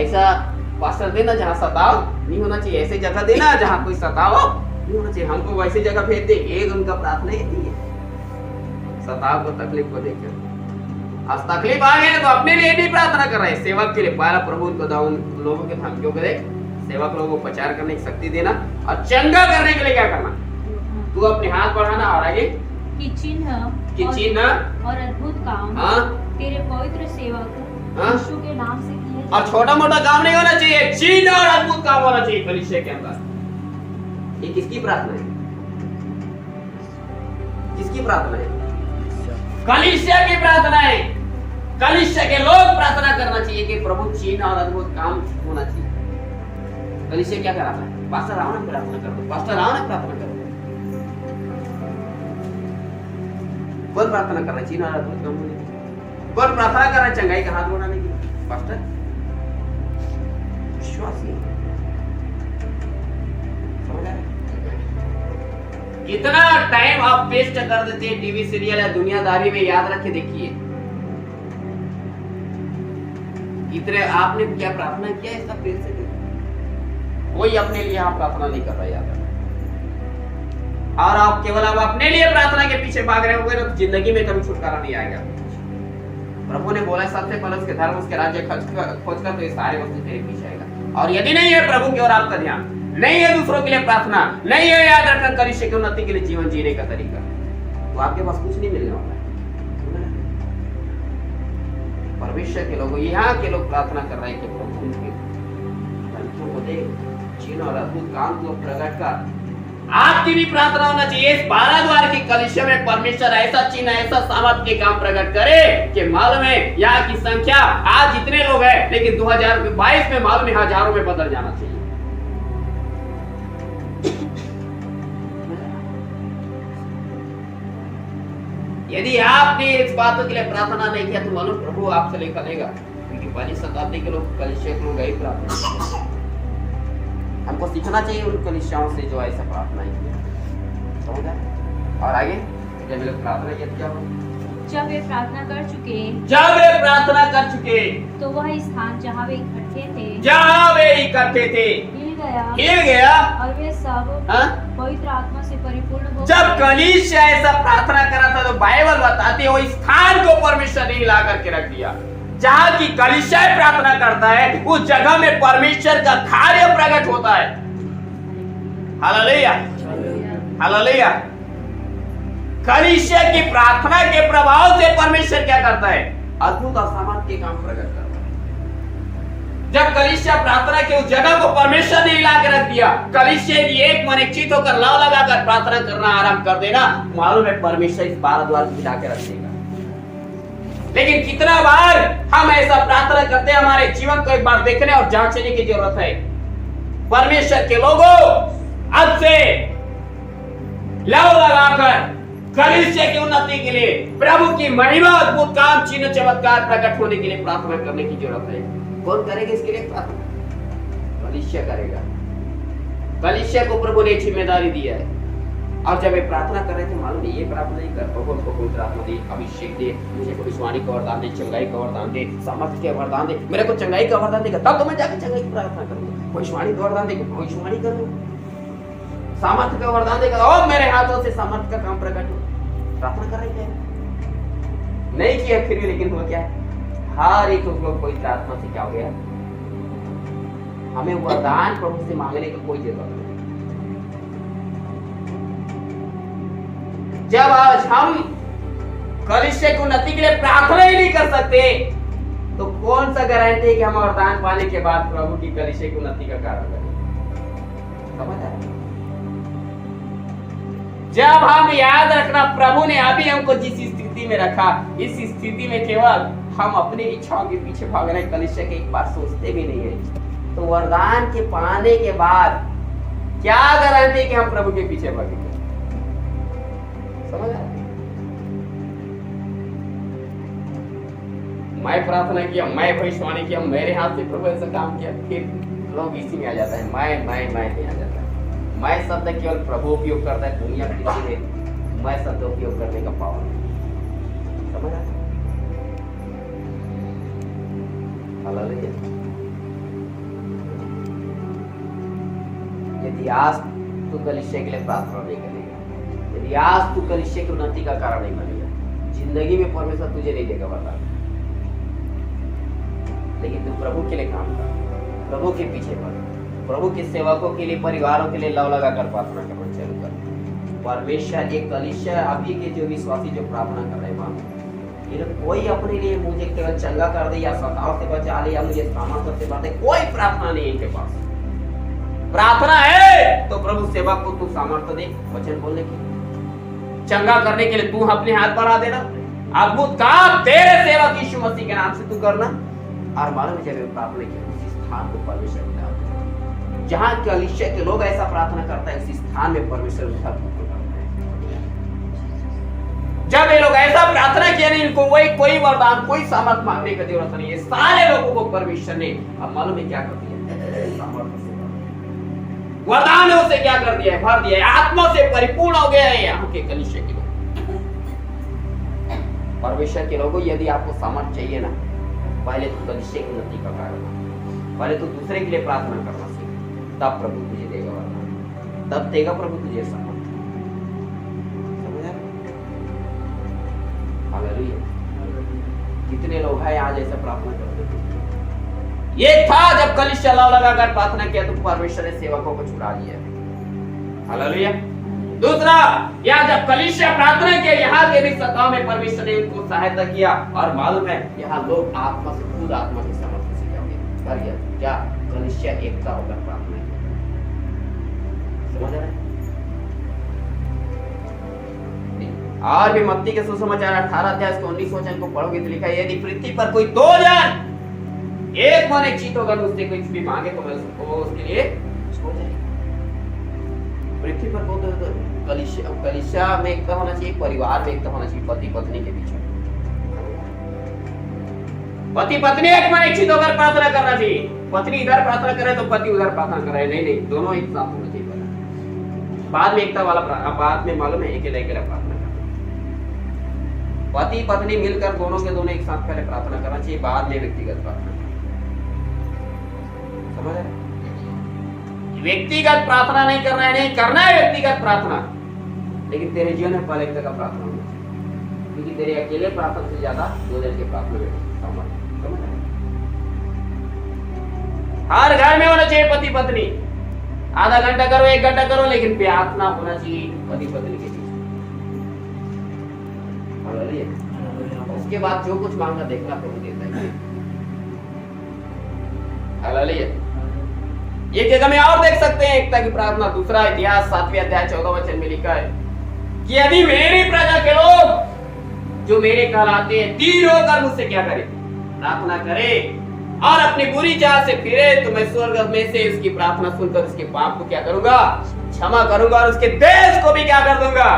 ऐसा पास्टर देना जहाँ सताव नहीं होना चाहिए, ऐसी जगह देना जहाँ कोई सताव नहीं होना चाहिए। हमको वैसी जगह भेज दे। एक उनका प्रार्थना ही है सताव को, तकलीफ को देखकर। आज तकलीफ आ गई तो अपने लिए नहीं प्रार्थना कर रहे, सेवक के लिए। पहला प्रभु उनको उन लोगों के धमकियों को देख, सेवक लोगों को प्रचार करने की शक्ति देना, और चंगा करने के लिए क्या करना? तू अपने हाथ बढ़ाना, और आगे
कि चिन्ह और अद्भुत काम तेरे पवित्र सेवक यीशु के नाम से किए।
और छोटा मोटा काम नहीं होना चाहिए, चिन्ह और अद्भुत काम होना चाहिए कलीसिया के अंदर। ये किसकी प्रार्थना है? किसकी प्रार्थना है? कलीसिया की प्रार्थना है। कलीसिया के लोग प्रार्थना करना चाहिए कि प्रभु चिन्ह और अद्भुत काम होना चाहिए। कलीसिया क्या कराता है? पास्टर आओ ना प्रार्थना करो, पास्टर आओ ना प्रार्थना करो। कौन प्रार्थना कर रहा है? चिन्ह और अद्भुत काम होने की। कौन प्रार्थना कर रहा है चंगाई का हाथ बढ़ाने की? पास्टर। विश्वासी। समझ आ रहा है? कितना टाइम आप वेस्ट कर देते हैं टीवी सीरियल या दुनियादारी में, याद रखे देखिए। इतने आपने क्या प्रार्थना किया है? सब फिर से कोई अपने लिए आप प्रार्थना नहीं कर रहा, याद रखना। और आप केवल आप अपने लिए प्रार्थना के पीछे भाग रहे होंगे तो जिंदगी में कभी छुटकारा नहीं आएगा। प्रभु ने बोला सबसे पहले उसके धर्म, उसके राज्य खोज कर तो ये सारे वस्तु तेरे पीछे आएगा। और यदि नहीं है प्रभु की ओर आपका ध्यान, नहीं है दूसरों के लिए प्रार्थना, नहीं है याद रखना कलीसिया की उन्नति के लिए जीवन जीने का तरीका, तो आपके पास कुछ नहीं मिलने वाला है। परमेश्वर के लोग, यहाँ के लोग प्रार्थना कर रहे हैं कि प्रभु उनके लड़कियों को दे, चिन्ह और अद्भुत काम को प्रकट कर। आपकी भी प्रार्थना होना चाहिए इस 12 द्वार की कलीसिया में परमेश्वर ऐसा चिन्ह, ऐसा सामर्थ के काम प्रकट करे कि मालूम है यहाँ की संख्या आज इतने लोग हैं, लेकिन 2022 में मालूम है हजारों में बदल जाना चाहिए। यदि आपने इस बातों के लिए प्रार्थना नहीं किया तो मालूम प्रभु आपसे लेकर लेगा, क्योंकि 22 शताब्दी के लोग कलीसिया के लोग यही प्रार्थना। हमको सीखना चाहिए उन कलीसियाओं से जो ऐसा प्रार्थना किया। समझा? और आगे जब लोग प्रार्थना किया क्या हुआ?
जब वे प्रार्थना कर चुके तो वह स्थान जहाँ वे इकट्ठे थे हिल गया और वे सब पवित्र आत्मा से परिपूर्ण हो।
जब कलीसिया ऐसा प्रार्थना करा था तो बाइबल बताती है वो स्थान को परमेश्वर ने हिला करके रख दिया। जहाँ की कलीसिया प्रार्थना करता है उस जगह में परमेश्वर का कार्य प्रकट होता है। Hallelujah, hallelujah. कलीसिया की प्रार्थना के प्रभाव से परमेश्वर क्या करता है? अद्भुत और सामर्थ के काम प्रकट करता है। जब कलीसिया प्रार्थना के उस जगह को परमेश्वर ने हिला के रख दिया, कलीसिया की एक मन एक चित होकर लाव लगाकर प्रार्थना करना आरंभ कर देना, मालूम है परमेश्वर इस 12 द्वार को हिला के रख देगा। लेकिन कितना बार हम ऐसा प्रार्थना करते हैं, हमारे जीवन को एक बार देखने और जांचने की जरूरत है। परमेश्वर के लोगों अब से लव लगाकर कलीसिया की उन्नति के लिए, प्रभु की महिमा, अद्भुत काम, चिन्ह चमत्कार प्रकट होने के लिए प्रार्थना करने की जरूरत है। कौन करेगा इसके लिए प्रार्थना? कलीसिया करेगा। कलीसिया को प्रभु ने जिम्मेदारी दिया है। और जब ये प्रार्थना कर रहे थे, मालूम ये प्रार्थना ही कर, प्रभु को पवित्र आत्मा दे, अभिषेक दे, मुझे भविष्यवाणी का वरदान दे, चंगाई का वरदान दे, सामर्थ्य के वरदान दे। मेरे को चंगाई का वरदान देगा तब तो मैं जाके चंगाई की प्रार्थना करूंगा। भविष्यवाणी का वरदान देगा, भविष्यवाणी करूंगा। सामर्थ्य का वरदान देगा और मेरे हाथों से सामर्थ्य का काम प्रकट हो। प्रार्थना कर रहे हैं नहीं किया फिर भी, लेकिन वो क्या है, हर एक लोग पवित्र आत्मा से क्या हो गया, हमें वरदान प्रभु से मांगने की कोई जरूरत नहीं। जब आज हम कलीसिया की उन्नति के लिए प्रार्थना ही नहीं कर सकते तो कौन सा गारंटी है कि हम वरदान पाने के बाद प्रभु की कलीसिया की उन्नति का कारण बनेंगे? समझ आया? जब हम याद रखना, प्रभु ने अभी हमको जिस स्थिति में रखा, इस स्थिति में केवल हम अपनी इच्छाओं के पीछे भागना, कलीसिया के एक बार सोचते भी नहीं है, तो वरदान के पाने के बाद क्या गारंटी कि हम प्रभु के पीछे भागेंगे? समझ आया? मैं प्रार्थना किया, मैं भविष्यवाणी किया, मेरे हाथ से प्रभु ऐसा काम किया, फिर लोग इसी में आ जाता है, मैं नहीं आ जाता। मैं शब्द केवल प्रभु उपयोग करता है, दुनिया किसी में मैं शब्द उपयोग करने का पावर नहीं। समझ आया? हालेलुया। यदि आज तू कलीसिया के लिए प्रार्थना नहीं करेगा, यदि आज तू कलीसिया की उन्नति का कारण नहीं बनेगा, जिंदगी में परमेश्वर तुझे नहीं देगा वरदान। लेकिन तू प्रभु के लिए काम कर, प्रभु के पीछे बढ़, प्रभु के सेवकों के लिए, परिवारों के लिए लव लगाकर प्रार्थना करना चालू कर। परमेश्वर एक कलीसिया अभी के जो विश्वासी जो प्रार्थना कर रहे हैं, ये कोई अपने लिए मुझे केवल चंगा कर दे या सताव से बचा ले या मुझे सामर्थ्य से बचा दे, कोई प्रार्थना नहीं है इनके पास। प्रार्थना है तो प्रभु सेवक को तू सामर्थ्य दे वचन बोलने की, चंगा करने के लिए तू अपने हाथ बढ़ा देना, अद्भुत काम तेरे सेवक यीशु मसीह के नाम से तू करना। और मालूम है जब प्रार्थना की उसी स्थान को परमेश्वर ने डाल दिया। जहां कलीसिया के लोग ऐसा प्रार्थना करता है, उसी स्थान में परमेश्वर उनका अद्भुत करता है। जब ये लोग ऐसा प्रार्थना किया नहीं, इनको कोई वरदान, कोई सामर्थ मांगने की जरूरत नहीं है। सारे लोगों को परमेश्वर ने, अब मालूम है क्या कर दिया, वरदानों से क्या कर दिया है, भर दिया है, आत्मा से परिपूर्ण हो गया है यहाँ के कलीसिया के लोग। परमेश्वर के लोगों, यदि आपको सामर्थ चाहिए ना, पहले तो कलीसिया की उन्नति का कारण, पहले तो दूसरे के लिए प्रार्थना करना सीख, तब प्रभु तुझे देगा वरदान, तब देगा प्रभु तुझे सामर्थ। समझा? हालेलुया। कितने लोग हैं आज ऐसा प्रार्थना करते हैं? ये था जब कलीसिया लव लगाकर प्रार्थना किया तो परमेश्वर ने सेवकों को छुड़ा लिया। हालेलुया। दूसरा, यहाँ जब कलीसिया प्रार्थना किया, यहाँ के भी सत्ताओं में परमेश्वर ने उनको सहायता किया। और मालूम है यहाँ लोग आत्मा से, खुद आत्मा के सामर्थ्य से क्या हो गया, क्या कलीसिया एकता होकर प्रार्थना किया। समझ रहे हैं? और भी मत्ती के सुसमाचार 18 अध्याय के 19 वचन को पढ़ोगे तो लिखा है, यदि पृथ्वी पर कोई दो जन एक मन एक चित्त होकर मुझसे कुछ भी मांगे तो मैं उसके लिए हो जाएगा। पृथ्वी पर बहुत कलीसिया में एकता होना चाहिए, परिवार में एकता होना चाहिए, पति पत्नी के बीच में, पति पत्नी एक मन एक चित्त होकर प्रार्थना करना चाहिए। पत्नी इधर प्रार्थना करे तो पति उधर प्रार्थना करे, नहीं, दोनों एक साथ होना चाहिए। बाद में एकता वाला, बाद में मालूम है अकेले प्रार्थना करना, पति पत्नी मिलकर दोनों एक साथ पहले प्रार्थना करना चाहिए, बाद में व्यक्तिगत प्रार्थना। समझ रहे? व्यक्तिगत प्रार्थना नहीं करना है, नहीं करना है व्यक्तिगत प्रार्थना, लेकिन तेरे जीवन में पहले का प्रार्थना होना चाहिए, क्योंकि तेरे अकेले प्रार्थना से ज्यादा दो जन के प्रार्थना में समझ रहे? हर घर में होना चाहिए पति पत्नी, आधा घंटा करो, 1 घंटा करो, लेकिन प्रार्थना होना चाहिए पति पत्नी के बीच। उसके बाद जो कुछ मांगा देखना प्रभु देता है। हालेलुया। ये जगह में और देख सकते हैं एकता की प्रार्थना। दूसरा इतिहास 7वें अध्याय 14 वचन में लिखा है कि यदि मेरी प्रजा के लोग जो मेरे कहलाते हैं दीन होकर मुझसे क्या करे, प्रार्थना करे और अपनी बुरी चाल से फिरे, तो मैं स्वर्ग में से उसकी प्रार्थना सुनकर उसके पाप को क्या करूंगा, क्षमा करूंगा और उसके देश को भी क्या कर दूंगा,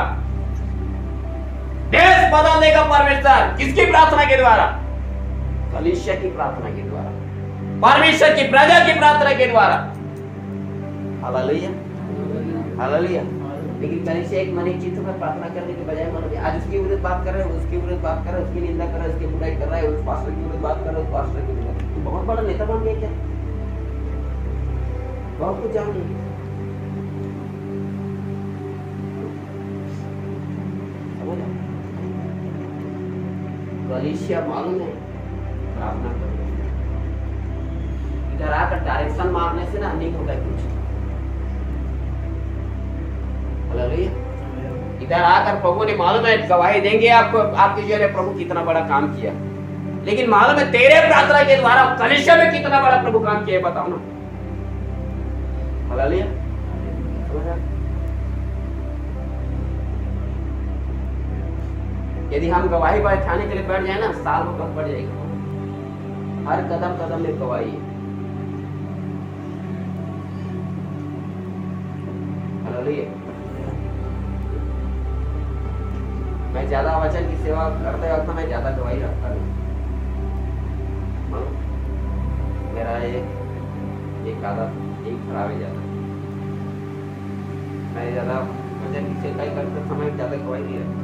देश बदल देगा परमेश्वर। किसकी प्रार्थना के द्वारा? कलीसिया की प्रार्थना के द्वारा, परमेश्वर की प्रजा की प्रार्थना के द्वारा। Hallelujah, hallelujah. लेकिन कलीसिया एक मन एक चित्त पर प्रार्थना करने के बजाय मन आज उसके विरुद्ध बात कर रहे हैं, उसके विरुद्ध बात कर रहे हैं, उसकी निंदा कर रहे हैं, उसकी बुराई कर रहा है, उस पास्टर के विरुद्ध बात कर रहा है, उस पास्टर के विरुद्ध। तो बहुत बड़ा नेता बन गया क्या? बहुत कुछ जान गया। कलीसिया मालूम है प्रार्थना करो। इधर आकर डायरेक्शन मारने से ना नहीं होता कुछ। हालेलुया। इधर आकर प्रभु ने मालूम है गवाही देंगे आपको, आपके जीवन में प्रभु कितना बड़ा काम किया, लेकिन मालूम है तेरे प्रार्थना के द्वारा कलीसिया में कितना बड़ा प्रभु काम किया है, बताओ ना। हालेलुया। यदि हम गवाही बैठाने के लिए बैठ जाए ना, साल में कब बढ़ जाएगा। हर कदम कदम में गवाही है। हालेलुया। मैं ज्यादा वचन की सेवा करते वक्त मैं ज्यादा गवाही रखता नहीं। मेरा एक आदत एक खराब ही जाता। मैं ज्यादा वचन की सेवा करते समय ज्यादा गवाही नहीं रखता।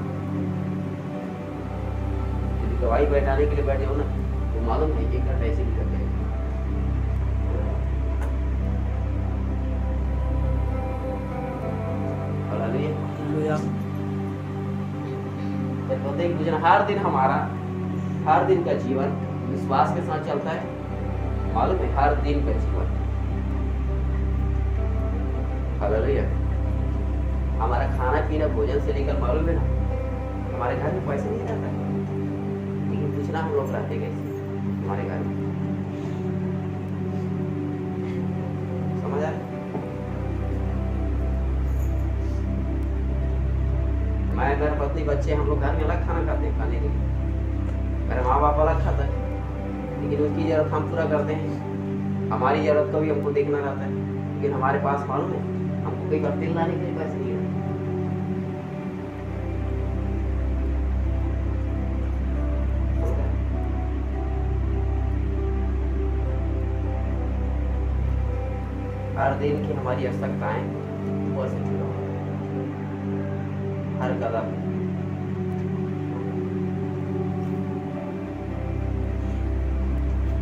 यदि गवाही बैठाने के लिए बैठ जाओ ना, तो मालूम है एक घंटा ऐसे निकल जाएगा। हर दिन हमारा हर दिन का जीवन विश्वास के साथ चलता है, मालूम है हर दिन का जीवन। हालेलुया। हमारा खाना पीना भोजन से लेकर मालूम है ना, हमारे घर में पैसे नहीं रहता है, लेकिन पूछना हम लोग रहते कैसे हमारे घर में। समझ आ रहा है? मैं मेरे पत्नी बच्चे हम लोग घर में अलग खाना खाते हैं, खाने के लिए मेरे माँ बाप अलग खाता है, लेकिन उसकी जरूरत हम पूरा करते हैं। हमारी जरूरत को भी हमको देखना रहता है, लेकिन हमारे पास मालूम है हमको कई बार तेल लाने के लिए पैसे नहीं रहते। हर दिन की हमारी आवश्यकताएं वो ऐसे पूरा होती है, हर कदम।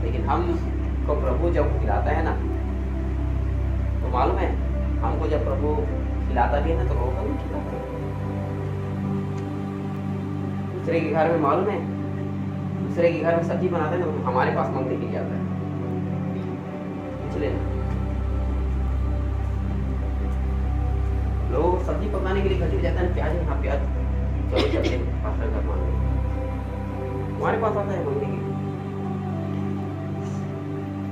लेकिन हमको प्रभु जब खिलाता है ना, तो मालूम है हमको जब प्रभु खिलाता भी है ना, तो रोका नहीं खिलाता। दूसरे के घर में मालूम है, दूसरे के घर में सब्जी बनाते हैं ना, तो हमारे पास मांगने के लिए आता है। पिछले लोग सब्जी पकाने के लिए घर जाता है, प्याज यहाँ प्याज, चलो चलते हैं पास्टर घर मांगने। हमारे पास आता है मांगने के लिए।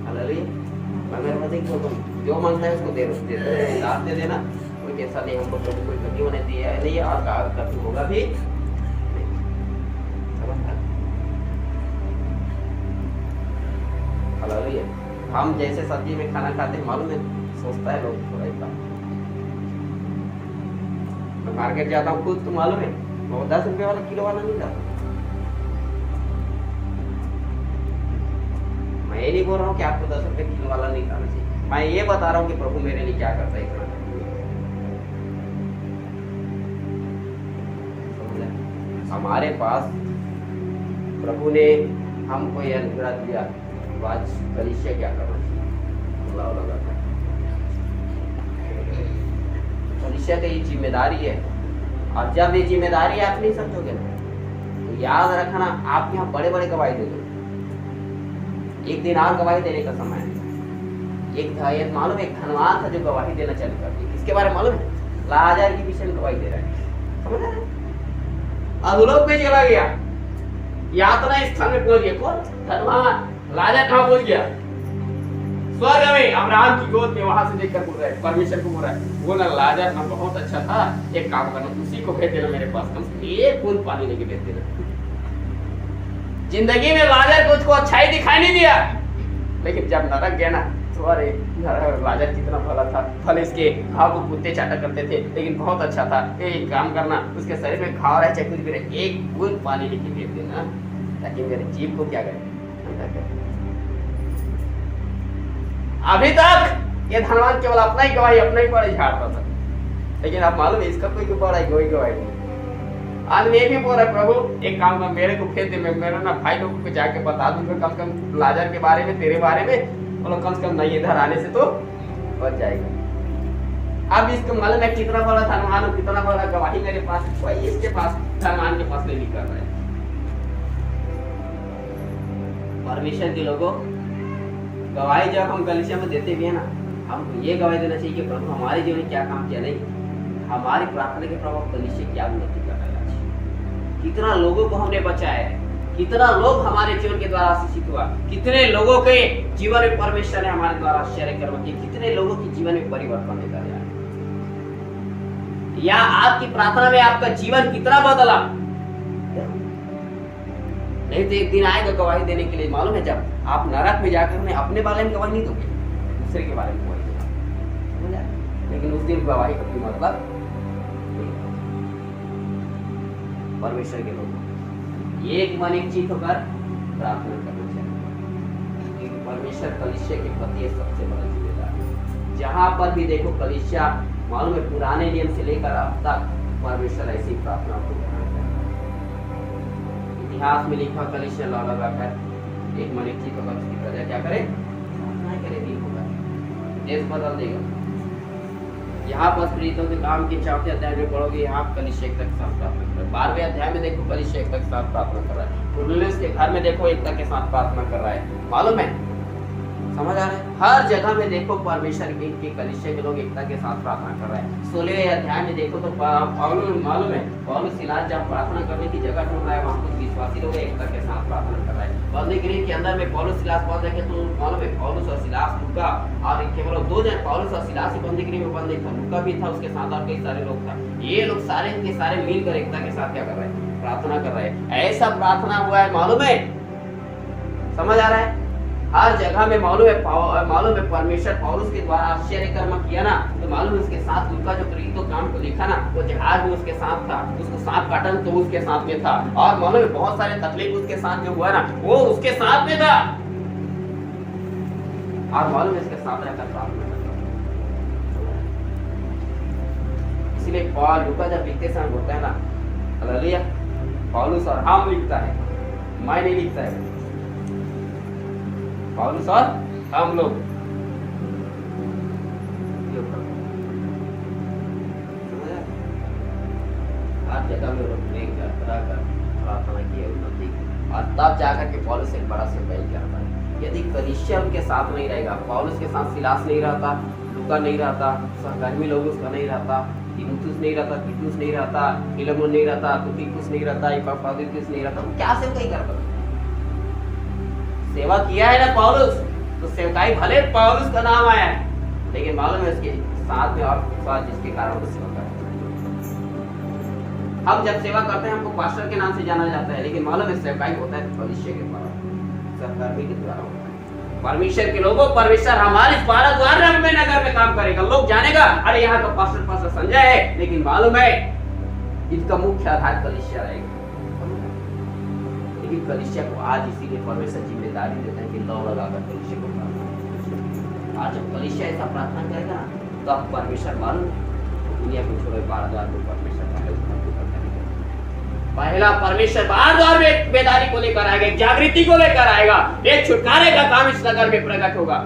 हालेलुया। मगर मैं देखो जो मांगता है उसको दे देना, कोई कैसा नहीं, हमको प्रभु कोई कभी होने दिया है नहीं, और कभी होगा भी नहीं। हालेलुया। हम जैसे सब्जी में खाना खाते हैं, मालूम है सोचता है लोग थोड़ा ही। मैं मार्केट जाता हूँ खुद, तो मालूम है वो 10 रुपए वाला किलो वाला नहीं लाता। मैं ये नहीं बोल रहा हूँ कि आपको 10 रुपए किलो वाला नहीं खाना चाहिए, मैं ये बता रहा हूँ कि प्रभु मेरे लिए क्या करता है इतना। हमारे पास प्रभु ने हमको यह अनुग्रह दिया, तो आज कलीसिया क्या करना चाहिए। कलीसिया की ये जिम्मेदारी है, और जब ये जिम्मेदारी आप नहीं समझोगे ना, तो याद रखना आप यहाँ बड़े बड़े गवाही दे दो। एक दिन और गवाही देने का समय है। एक मालूम एक धनवान था जो गवाही देना चालू कर दिया। किसके बारे में मालूम है? लाजर के विषय में गवाही दे रहा है। समझ रहे हैं? अधोलोक में चला गया, यातना स्थान में पहुंच गया। कौन? धनवान। लाजर कहाँ पहुंच गया? स्वर्ग में, अब्राहम की गोद में। वहां से देखकर बोल रहा है, परमेश्वर को बोल रहा है, वो ना लाजर ना बहुत अच्छा था, एक काम करना उसी को भेज देना मेरे पास, कम से कम एक बूंद पानी लेके भेज देना। जिंदगी में लाजर को उसको अच्छाई दिखाई नहीं दिया, लेकिन जब नरक गया ना, तो अरे लाजर कितना भला था, भले इसके घाव को कुत्ते चाटा करते थे, लेकिन बहुत अच्छा था। एक काम करना, उसके शरीर में घाव रहे चाहे कुछ भी रहे, एक बूंद पानी लेके भेज देना, ताकि मेरे जीव को क्या करे, ठंडा करे। अभी तक ये धनवान केवल अपना ही गवाही, अपना ही बड़े झाड़ता था,
लेकिन आप मालूम है इसका कोई बड़ा है कोई गवाही नहीं। आज मैं भी बोल रहा प्रभु एक काम कर, मेरे को भेज दे, मैं मेरा ना भाई लोगों को जाके बता दूंगा कम से कम लाजर के बारे में, तेरे बारे में, बोलो कम से कम नहीं इधर आने से तो बच जाएगा। अब इसको मालूम है कितना बड़ा धनवान, कितना बड़ा गवाही मेरे पास, कोई इसके पास धनवान के पास नहीं कर रहा है।
परमेश्वर के लोगों, गवाही जब हम कलीसिया में देते भी है ना, हमको ये गवाही देना चाहिए कि प्रभु हमारे जीवन में क्या काम किया, नहीं हमारी प्रार्थना के प्रभाव कलीसिया क्या उन्नति कर रहा है। कितना लोगों को हमने बचाया है, कितना लोग हमारे जीवन के द्वारा आशीषित हुआ, कितने लोगों के जीवन में परमेश्वर ने हमारे द्वारा आश्चर्य कर्म किए, कितने लोगों के जीवन में परिवर्तन लेकर आया। या आपकी प्रार्थना में आपका जीवन कितना बदला, नहीं तो एक दिन आएगा गवाही देने के लिए, मालूम है जब आप नरक में जाकर में अपने बारे में गवाही नहीं दोगे, दूसरे के बारे में गवाही दोगे, लेकिन उस दिन गवाही का कोई मतलब नहीं। परमेश्वर के लोग एक मन एक चित होकर प्रार्थना करना चाहिए, क्योंकि परमेश्वर कलीसिया के प्रति सबसे बड़ा जिम्मेदार है। जहां पर भी देखो कलीसिया, मालूम है पुराने नियम से लेकर अब तक परमेश्वर ऐसी प्रार्थना को करता है। इतिहास में लिखा कलीसिया लगाकर एक मन एक चित होकर उसकी प्रजा क्या करे, प्रार्थना करे, दिन होगा देश बदल देगा। यहाँ पर प्रीतों के काम के 4वें अध्याय में पढ़ोगे, यहाँ कलीसिया एक तक साथ प्रार्थना कर रहा है। 12वें अध्याय में देखो कलीसिया एक तक साथ प्रार्थना कर रहा है। कुरनेलियुस के घर में देखो एकता के साथ प्रार्थना कर रहा है, मालूम है, समझ आ रहा है। हर जगह में देखो परमेश्वर के कलीसिया के लोग एकता के साथ प्रार्थना कर रहे हैं। 16वें अध्याय में देखो तो पौलुस, मालूम है पौलुस सिलास जब प्रार्थना करने की जगह ढूंढ रहा है, वहाँ कुछ विश्वासी लोग एकता के साथ प्रार्थना कर रहा है। बंदीगृह के अंदर में पौलुस सिलास पहुंच जाके तो मालूम है पौलुस और सिलास, लूका और केवल 2 जन, पौलुस और सिलास ही बंदीगृह में बंद था, लूका भी था उसके साथ और कई सारे लोग था। ये लोग सारे के सारे मिलकर एकता के साथ क्या कर रहे हैं, प्रार्थना कर रहे हैं। ऐसा प्रार्थना हुआ है, मालूम है, समझ आ रहा है। हर जगह में मालूम है परमेश्वर पौलुस के द्वारा आश्चर्य कर्म किया ना, तो मालूम है उसके साथ लूका जो प्रेरितों काम को लिखा ना, वो जहाज में उसके साथ था, उसको सांप काटा तो उसके साथ में था, और मालूम है बहुत सारे तकलीफ उसके साथ जो हुआ ना वो उसके साथ में था, और मालूम है इसके साथ रहकर प्रार्थना करता। इसलिए पौल लूका जब लिखते समय बोलता है ना, हालेलुया, पौलुस और हम लिखता है, मैं नहीं लिखता है, पौलुस और हम लोग। हर जगह में प्रार्थना की उन्नति, और तब जाकर के पौलुस एक बड़ा सिंबल करता है। यदि कलीसिया उनके साथ नहीं रहेगा, पौलुस के साथ सिलास नहीं रहता, लूका नहीं रहता, सहकर्मी लोग उसका नहीं रहता, तीमुथियुस नहीं रहता, तीतुस नहीं रहता, फिलेमोन नहीं रहता, तुखिकुस नहीं रहता, इपफ्रादीतुस नहीं रहता, क्या सेवकाई नहीं करता। सेवा किया है ना पौलुस, तो सेवकाई भले पौलुस का नाम आया है, लेकिन मालूम है उसके साथ में और विश्वास जिसके कारण वो सेवा करते हैं। हम जब सेवा करते हैं हमको पास्टर के नाम से जाना जाता है, लेकिन मालूम है सेवकाई होता है कलीसिया के द्वारा, सहकर्मी के द्वारा होता है। परमेश्वर के लोगों, परमेश्वर हमारे 12 द्वार में नगर में काम करेगा। लोग जानेगा अरे यहाँ का पास्टर संजय है, लेकिन मालूम है इसका मुख्य आधार कलीसिया रहेगा। लेकिन कलीसिया को आज इसीलिए परमेश्वर जिम्मेदारी देते हैं कि लौ लगाकर कलीसिया को प्रार्थना। आज जब कलीसिया ऐसा प्रार्थना करेगा तो अब परमेश्वर मालूम दुनिया को छोड़े 12 द्वार को परमेश्वर पहला परमेश्वर 12 द्वार में बेदारी को लेकर आएगा, एक जागृति को लेकर आएगा, एक छुटकारे का काम इस नगर में प्रकट होगा।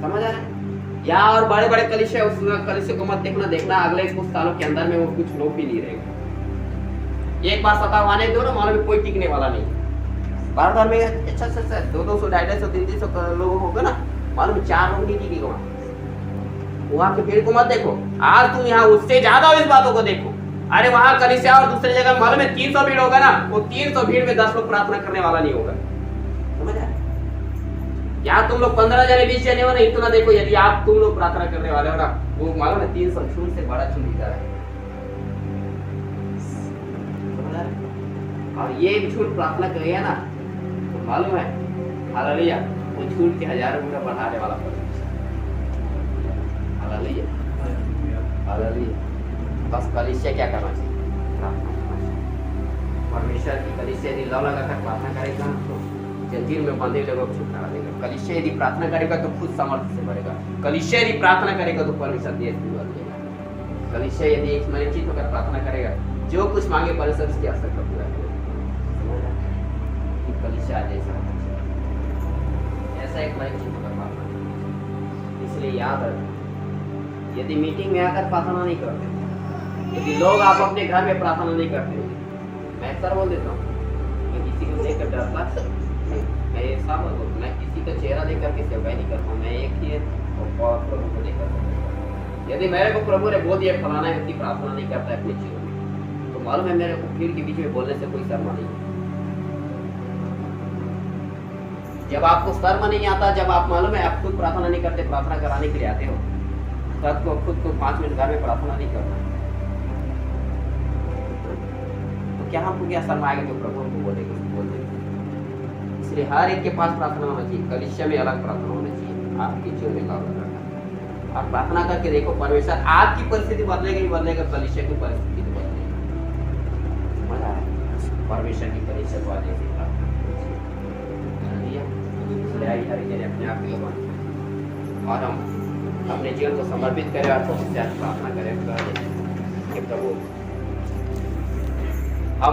समझ आ रहा है। यहाँ और बड़े बड़े कलीसिया, उस कलीसिया को मत देखना अगले कुछ सालों के अंदर में वो कुछ लोग भी नहीं रहेंगे। एक बार सभा आने दो ना, मालूम कोई टिकने वाला नहीं। 12 द्वार में अच्छा 200, 250, 300 लोग होगा ना, मालूम 4 लोग नहीं टिकेगा वहाँ के भीड़ को मत देखो। आज तुम यहाँ उससे ज्यादा इस बातों को देखो। अरे वहाँ कलीसिया और दूसरी जगह मालूम है 300 भीड़ होगा ना, वो 300 भीड़ में 10 लोग प्रार्थना करने वाला नहीं होगा। समझ आया। यहाँ तुम लोग 15 जने 20 जने हो ना, इतना देखो, यदि आप तुम लोग प्रार्थना करने वाले हो ना, वो मालूम है 300 झूठ से बड़ा झूठ इधर है। और ये झूठ प्रार्थना करेगा ना, तो मालूम है हालेलुया, वो झूठ के 1000 गुना बढ़ाने वाला परमेश्वर। Hallelujah, hallelujah. बस कलीसिया क्या करना चाहिए, प्रार्थना करना चाहिए। परमेश्वर की कलीसिया यदि लौ लगाकर प्रार्थना करेगा तो जंजीर में बंधे लोगों को छुटकारा देगा। कलीसिया यदि प्रार्थना करेगा तो खुद सामर्थ्य से बढ़ेगा। कलीसिया यदि प्रार्थना करेगा तो परमेश्वर देश भी बदलेगा। कलीसिया यदि एक मन चित होकर प्रार्थना करेगा, जो कुछ मांगे परमेश्वर उसकी आवश्यकता पूरा करेगा। कलीसिया जैसा ऐसा एक मन चित होकर प्रार्थना करेगा। इसलिए याद रखें, यदि मीटिंग में आकर प्रार्थना नहीं करते, यदि लोग आप अपने घर में प्रार्थना नहीं करते, मैं अक्सर बोल देता हूँ, मैं किसी को देखकर डरता नहीं, मैं ये सामने बोलता, मैं किसी का चेहरा देख करके सेवा नहीं करता हूँ, मैं एक ही और प्रभु को देख करता। यदि मेरे को प्रभु ने बोल दिया फलाना व्यक्ति प्रार्थना नहीं करता है अपने जीवन में, तो मालूम है मेरे को भीड़ के बीच में बोलने से कोई शर्म नहीं है। जब आपको शर्म नहीं आता, जब आप मालूम है आप खुद प्रार्थना नहीं करते, प्रार्थना कराने के लिए आते हो, खुद को 5 मिनट घर में प्रार्थना नहीं करना, तो क्या हमको क्या शर्म आएगा जो प्रभु को बोल देंगे। इसलिए हर एक के पास प्रार्थना होना चाहिए, कलीसिया में अलग प्रार्थना होना चाहिए, आपके जीवन में लागू करना। आप प्रार्थना करके देखो, परमेश्वर आपकी परिस्थिति बदलेगा ही बदलेगा, कलीसिया की परिस्थिति तो बदलेगी। समझ आ रहा है? परमेश्वर की कलीसिया को आने की अपने आप को और हम अपने जीवन को समर्पित करें और प्रार्थना करें कि प्रभु हम